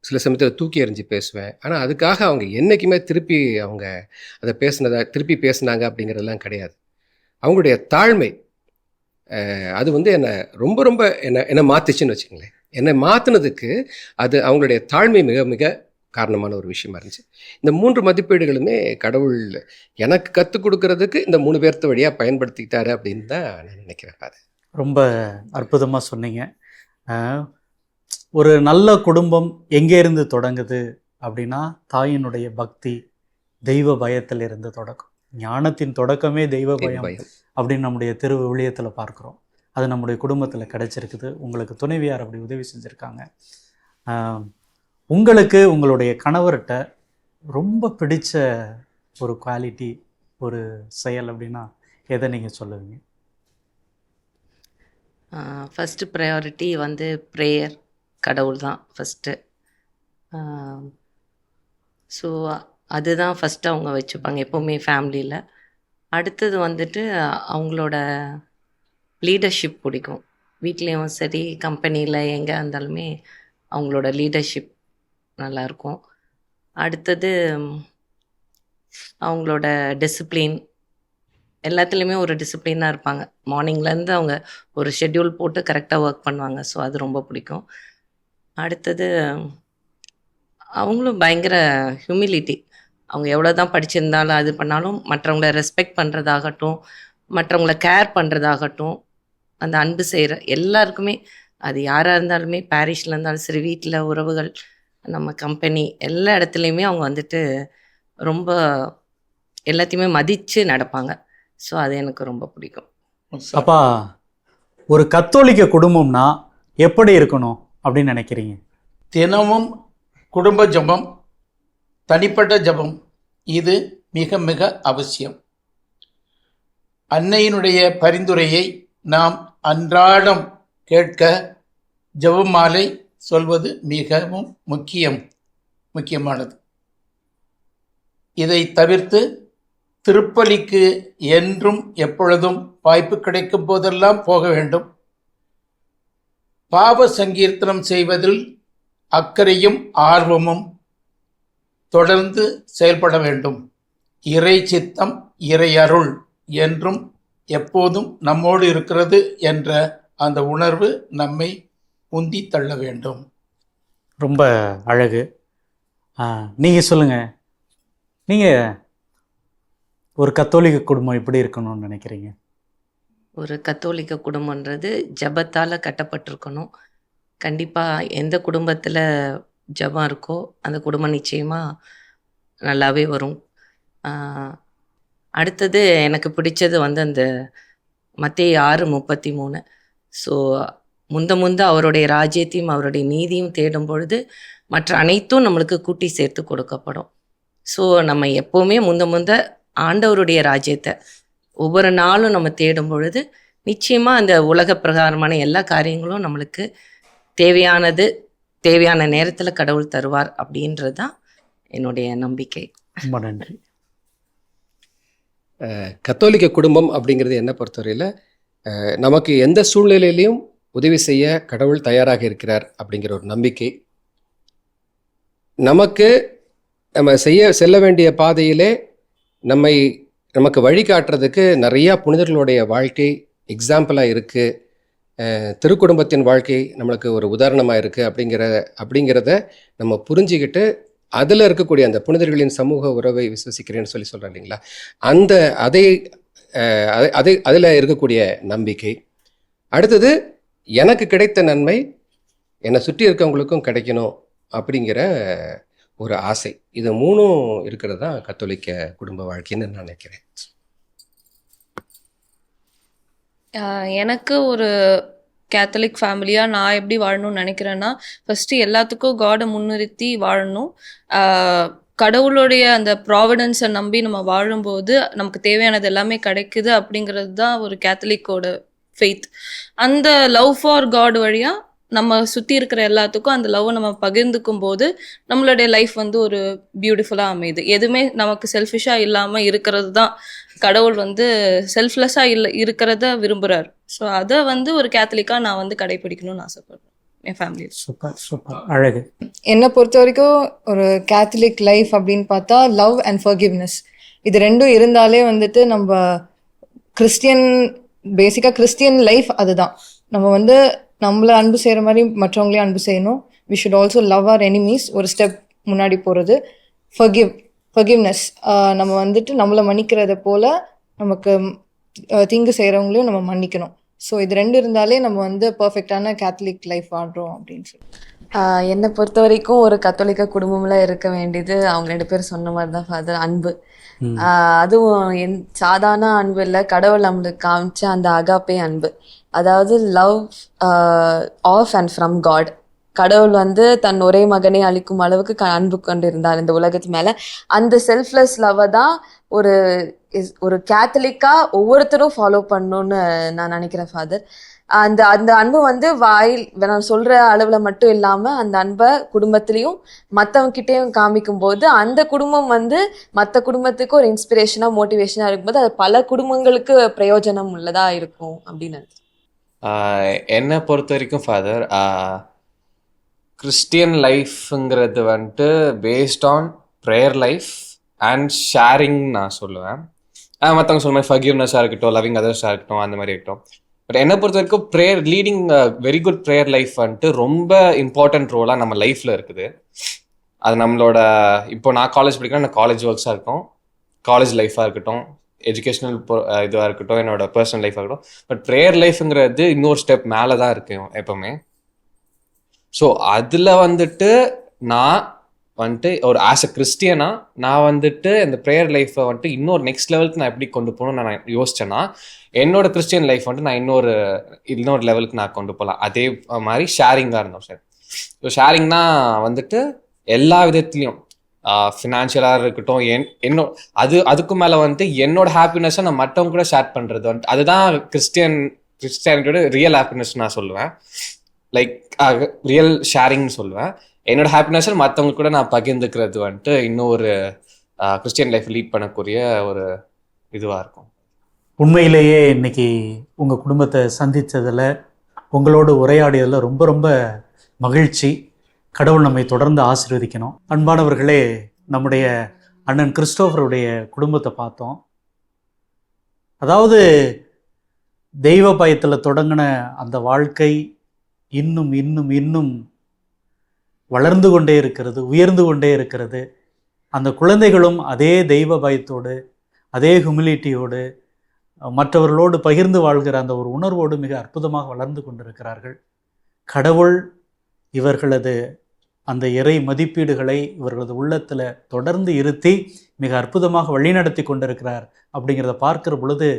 B: சில சமயத்தில் தூக்கி எறிஞ்சு பேசுவேன். ஆனால் அதுக்காக அவங்க என்றைக்குமே திருப்பி அவங்க அதை திருப்பி பேசினாங்க அப்படிங்கிறதெல்லாம் கிடையாது. அவங்களுடைய தாழ்மை அது வந்து என்னை ரொம்ப ரொம்ப என்னை மாற்றிச்சுன்னு வச்சுக்கோங்களேன். என்னை மாற்றினதுக்கு அது அவங்களுடைய தாழ்மை மிக மிக காரணமான ஒரு விஷயமா இருந்துச்சு. இந்த 3 மதிப்பீடுகளுமே கடவுள் எனக்கு கற்றுக் கொடுக்கறதுக்கு இந்த 3 பேர்த்து வழியாக பயன்படுத்திக்கிட்டாரு அப்படின்னு தான் நான் நினைக்கிறேன். அது
A: ரொம்ப அற்புதமாக சொன்னீங்க. ஒரு நல்ல குடும்பம் எங்கேருந்து தொடங்குது அப்படின்னா தாயினுடைய பக்தி, தெய்வ பயத்தில் இருந்து தொடக்கம். ஞானத்தின் தொடக்கமே தெய்வ பயம் அப்படின்னு நம்முடைய திரு விவிலியத்தில் பார்க்குறோம். அது நம்முடைய குடும்பத்தில் கிடைச்சிருக்குது. உங்களுக்கு துணைவியார் அப்படி உதவி செஞ்சுருக்காங்க. உங்களுக்கு உங்களுடைய கணவர்கிட்ட ரொம்ப பிடிச்ச ஒரு குவாலிட்டி, ஒரு செயல் அப்படின்னா எதை நீங்கள் சொல்லுவீங்க?
H: ஃபஸ்ட்டு ப்ரையாரிட்டி வந்து ப்ரேயர், கடவுள் தான் ஃபஸ்ட்டு. ஸோ அதுதான் ஃபஸ்ட்டு அவங்க வச்சுப்பாங்க எப்போவுமே ஃபேமிலியில். அடுத்தது வந்துட்டு அவங்களோட லீடர்ஷிப் பிடிக்கும். வீட்லேயும் சரி, கம்பெனியில் எங்கே இருந்தாலுமே அவங்களோட லீடர்ஷிப் நல்லாயிருக்கும். அடுத்தது அவங்களோட டிசிப்ளின், எல்லாத்துலேயுமே ஒரு டிசிப்ளினாக இருப்பாங்க. மார்னிங்லேருந்து அவங்க ஒரு ஷெட்யூல் போட்டு கரெக்டாக ஒர்க் பண்ணுவாங்க. ஸோ அது ரொம்ப பிடிக்கும். அடுத்தது அவங்களும் பயங்கர ஹியூமிலிட்டி. அவங்க எவ்வளோ தான் படிச்சிருந்தாலும் அது பண்ணாலும் மற்றவங்கள ரெஸ்பெக்ட் பண்ணுறதாகட்டும், மற்றவங்கள கேர் பண்ணுறதாகட்டும், அந்த அன்பு செய்கிற எல்லாருக்குமே, அது யாராக இருந்தாலுமே, பாரிஷில் இருந்தாலும் சரி, வீட்டில் உறவுகள், நம்ம கம்பெனி, எல்லா இடத்துலையுமே அவங்க வந்துட்டு ரொம்ப எல்லாத்தையுமே மதித்து நடப்பாங்க. ஸோ அது எனக்கு ரொம்ப பிடிக்கும்.
A: அப்பா, ஒரு கத்தோலிக்க குடும்பம்னா எப்படி இருக்கணும் அப்படின்னு நினைக்கிறீங்க?
G: தினமும் குடும்ப ஜபம், தனிப்பட்ட ஜபம், இது மிக மிக அவசியம். அன்னையினுடைய பரிந்துரையை நாம் அன்றாடம் கேட்க ஜெபமாலை சொல்வது மிகவும் முக்கியமானது. இதை தவிர்த்து திருப்பலிக்கு என்றும் எப்பொழுதும் வாய்ப்பு கிடைக்கும் போதெல்லாம் போக வேண்டும். பாவ சங்கீர்த்தனம் செய்வதில் அக்கறையும் ஆர்வமும் தொடர்ந்து செயல்பட வேண்டும். இறை சித்தம், இறை அருள் என்றும் எப்போதும் நம்மோடு இருக்கிறது என்ற அந்த உணர்வு நம்மை உந்தி தள்ள வேண்டும்.
A: ரொம்ப அழகு. நீங்கள் சொல்லுங்கள், நீங்கள் ஒரு கத்தோலிக்க குடும்பம் எப்படி இருக்கணும்னு நினைக்கிறீங்க?
H: ஒரு கத்தோலிக்க குடும்பன்றது ஜபத்தால் கட்டப்பட்டிருக்கணும். கண்டிப்பாக எந்த குடும்பத்தில் ஜெபம் இருக்கோ அந்த குடும்பம் நிச்சயமாக நல்லாவே வரும். அடுத்தது எனக்கு பிடிச்சது வந்து அந்த மத்தேயு 6:33. ஸோ முந்த அவருடைய ராஜ்யத்தையும் அவருடைய நீதியும் தேடும் பொழுது மற்ற அனைத்தும் நம்மளுக்கு கூட்டி சேர்த்து கொடுக்கப்படும். ஸோ நம்ம எப்போவுமே முந்த ஆண்டவருடைய ராஜ்யத்தை ஒவ்வொரு நாளும் நம்ம தேடும் பொழுது நிச்சயமாக அந்த உலக பிரகாரமான எல்லா காரியங்களும் நம்மளுக்கு தேவையான நேரத்தில் கடவுள் தருவார் அப்படின்றது தான் என்னுடைய நம்பிக்கை.
A: ரொம்ப நன்றி.
B: கத்தோலிக்க குடும்பம் அப்படிங்கிறது என்னை பொறுத்தவரையில் நமக்கு எந்த சூழ்நிலையிலையும் உதவி செய்ய கடவுள் தயாராக இருக்கிறார் அப்படிங்கிற ஒரு நம்பிக்கை. நம்ம செல்ல வேண்டிய பாதையிலே நமக்கு வழிகாட்டுறதுக்கு நிறையா புனிதர்களுடைய வாழ்க்கை எக்ஸாம்பிளாக இருக்குது. திருக்குடும்பத்தின் வாழ்க்கை நம்மளுக்கு ஒரு உதாரணமாக இருக்குது அப்படிங்கிறத நம்ம புரிஞ்சுக்கிட்டு அதில் இருக்கக்கூடிய அந்த புனிதர்களின் சமூக உறவை விசுவசிக்கிறேன்னு சொல்கிறேன் இல்லைங்களா, அதில் இருக்கக்கூடிய நம்பிக்கை. அடுத்தது எனக்கு கிடைத்த நன்மை என்னை சுற்றி இருக்கவங்களுக்கும் கிடைக்கணும் அப்படிங்கிற ஒரு ஆசை. இது மூணும் இருக்கிறது தான் கத்தோலிக்க குடும்ப வாழ்க்கைன்னு நான் நினைக்கிறேன்.
C: எனக்கு ஒரு கேத்தலிக் ஃபேமிலியாக நான் எப்படி வாழணும்னு நினைக்கிறேன்னா, ஃபஸ்ட்டு எல்லாத்துக்கும் காடை முன்னிறுத்தி வாழணும். கடவுளுடைய அந்த ப்ராவிடன்ஸை நம்பி நம்ம வாழும்போது நமக்கு தேவையானது எல்லாமே கிடைக்குது அப்படிங்கிறது தான் ஒரு கேத்தலிக்கோட ஃபெய்த். அந்த லவ் ஃபார் காட் வழியாக நம்ம சுற்றி இருக்கிற எல்லாத்துக்கும் அந்த லவ்வை நம்ம பகிர்ந்துக்கும் போது நம்மளுடைய லைஃப் வந்து ஒரு பியூட்டிஃபுல்லாக அமையுது. எதுவுமே நமக்கு செல்ஃபிஷாக இல்லாமல் இருக்கிறது தான் கடவுள் வந்து செல்ஃப்லெஸ்ஸாக இருக்கிறத விரும்புகிறார். ஸோ அதை வந்து ஒரு கேத்தலிக்காக நான் வந்து கடைப்பிடிக்கணும்னு ஆசைப்படுறேன் என் ஃபேமிலியில்.
A: சூப்பர் சூப்பர், அழகு.
D: என்னை பொறுத்த வரைக்கும் ஒரு கேத்தலிக் லைஃப் அப்படின்னு பார்த்தா லவ் அண்ட் ஃபர்கிவ்னஸ், இது ரெண்டும் இருந்தாலே வந்துட்டு நம்ம பேசிக்காக கிறிஸ்டியன் லைஃப் அதுதான். நம்ம வந்து நம்மளை அன்பு செய்கிற மாதிரி மற்றவங்களையும் அன்பு செய்யணும். We should also love our enemies, ஒரு ஸ்டெப் முன்னாடி போகிறது. ஃபர்கிவ்னஸ், நம்ம வந்துட்டு நம்மளை மன்னிக்கிறத போல் நமக்கு தீங்கு செய்கிறவங்களையும் நம்ம மன்னிக்கணும். ஸோ இது ரெண்டு இருந்தாலே நம்ம வந்து பர்ஃபெக்டான கேத்தலிக் லைஃப் வாழ்கிறோம் அப்படின்னு சொல்லி.
E: என்னை பொறுத்த வரைக்கும் ஒரு கத்தோலிக்க குடும்பம்ல இருக்க வேண்டியது அவங்க 2 பேர் சொன்ன மாதிரி தான் ஃபாதர், அன்பு. அதுவும் சாதாரண அன்பு இல்லை, கடவுள் நம்மளுக்கு காமிச்ச அந்த அகாப்பே அன்பு. அதாவது love of and from God. கடவுள் வந்து தன் ஒரே மகனை அளிக்கும் அளவுக்கு அன்பு கொண்டு இருந்தார் இந்த உலகத்து மேலே. அந்த செல்ஃப்லெஸ் லவ்வை தான் ஒரு கேத்தலிக்கா ஒவ்வொருத்தரும் ஃபாலோ பண்ணணும்னு நான் நினைக்கிறேன் ஃபாதர். அந்த அன்பு வந்து நான் சொல்ற அளவுல மட்டும் இல்லாம அந்த அன்பை குடும்பத்திலையும் மற்றவங்க கிட்டேயும் காமிக்கும் போது அந்த குடும்பம் வந்து மற்ற குடும்பத்துக்கு ஒரு இன்ஸ்பிரேஷனா மோட்டிவேஷனா இருக்கும்போது அது பல குடும்பங்களுக்கு பிரயோஜனம் உள்ளதா இருக்கும் அப்படின்னு நினைக்கிறேன்.
F: என்னை பொறுத்த வரைக்கும் ஃபாதர், கிறிஸ்டியன் லைஃப்ங்கிறது வந்துட்டு based on prayer life and sharing நான் சொல்லுவேன். மற்றவங்க சொல்ல மாதிரி ஃபர்கிவ்னஸாக இருக்கட்டும், லவ்விங் அதர்ஸாக இருக்கட்டும், அந்த மாதிரி இருக்கட்டும். பட் என்னை பொறுத்த வரைக்கும் prayer, leading very good prayer life வந்துட்டு ரொம்ப இம்பார்ட்டன்ட் ரோலாக நம்ம லைஃப்பில் இருக்குது. அது நம்மளோட இப்போ நான் காலேஜ் படிக்கிறேன், நான் காலேஜ் ஒர்க்ஸாக இருக்கட்டும், காலேஜ் லைஃபாக இருக்கட்டும், எஜுகேஷ்னல் இதுவாக இருக்கட்டும், என்னோட பர்சனல் லைஃபாக இருக்கட்டும். பட் ப்ரேயர் லைஃப்ங்கிறது இன்னொரு ஸ்டெப் மேலே தான் இருக்கு எப்போவுமே. ஸோ அதில் வந்துட்டு நான் வந்துட்டு ஒரு ஆஸ் அ கிறிஸ்டியனா நான் வந்துட்டு இந்த ப்ரேயர் லைஃப்பை வந்துட்டு இன்னொரு நெக்ஸ்ட் லெவலுக்கு நான் எப்படி கொண்டு போகணும்னு நான் யோசிச்சேன்னா, என்னோட கிறிஸ்டியன் லைஃப் வந்துட்டு நான் இன்னொரு லெவலுக்கு நான் கொண்டு போகலாம். அதே மாதிரி ஷேரிங்காக இருந்தோம் சார். ஸோ ஷேரிங்னா வந்துட்டு எல்லா விதத்துலேயும் ஃபினான்ஷியலாக இருக்கட்டும், அதுக்கு மேலே வந்துட்டு என்னோட ஹாப்பினஸை நான் மற்றவங்க கூட ஷேர் பண்ணுறது வந்துட்டு அதுதான் கிறிஸ்டியானிட்டியோட ரியல் ஹாப்பினஸ் நான் சொல்லுவேன். லைக் ரியல் ஷேரிங்னு சொல்லுவேன். என்னோட ஹாப்பினஸை மற்றவங்க கூட நான் பகிர்ந்துக்கிறது வந்துட்டு இன்னொரு கிறிஸ்டியன் லைஃப் லீட் பண்ணக்கூடிய ஒரு இதுவாக இருக்கும்.
A: உண்மையிலேயே இன்னைக்கு உங்கள் குடும்பத்தை சந்தித்ததில், உங்களோட உரையாடியதில் ரொம்ப ரொம்ப மகிழ்ச்சி. கடவுள் நம்மை தொடர்ந்து ஆசீர்வதிக்கணும். அன்பானவர்களே, நம்முடைய அண்ணன் கிறிஸ்டோஃபருடைய குடும்பத்தை பார்த்தோம். அதாவது தெய்வ பயத்தில் தொடங்கின அந்த வாழ்க்கை இன்னும் இன்னும் இன்னும் வளர்ந்து கொண்டே இருக்கிறது, உயர்ந்து கொண்டே இருக்கிறது. அந்த குழந்தைகளும் அதே தெய்வ பயத்தோடு, அதே ஹியூமிலிட்டியோடு, மற்றவர்களோடு பகிர்ந்து வாழ்கிற அந்த ஒரு உணர்வோடு மிக அற்புதமாக வளர்ந்து கொண்டிருக்கிறார்கள். கடவுள் இவர்களது அந்த இறை மதிப்பீடுகளை இவர்களது உள்ளத்தில் தொடர்ந்து இருத்தி மிக அற்புதமாக வழிநடத்தி கொண்டிருக்கிறார் அப்படிங்கிறத பார்க்கிற பொழுது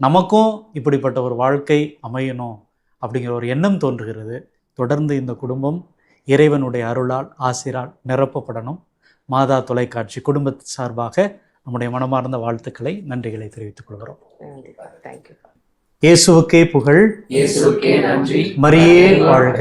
A: நமக்கும் இப்படிப்பட்ட ஒரு வாழ்க்கை அமையணும் அப்படிங்கிற ஒரு எண்ணம் தோன்றுகிறது. தொடர்ந்து இந்த குடும்பம் இறைவனுடைய அருளால் ஆசிரால் நிரப்பப்படணும். மாதா தொலைக்காட்சி குடும்பத்து சார்பாக நம்முடைய மனமார்ந்த வாழ்த்துக்களை, நன்றிகளை தெரிவித்துக் கொள்கிறோம்.
H: தேங்க்யூ.
A: இயேசுவுக்கே புகழ்,
I: இயேசுவுக்கே நன்றி.
A: மரியே வாழ்க.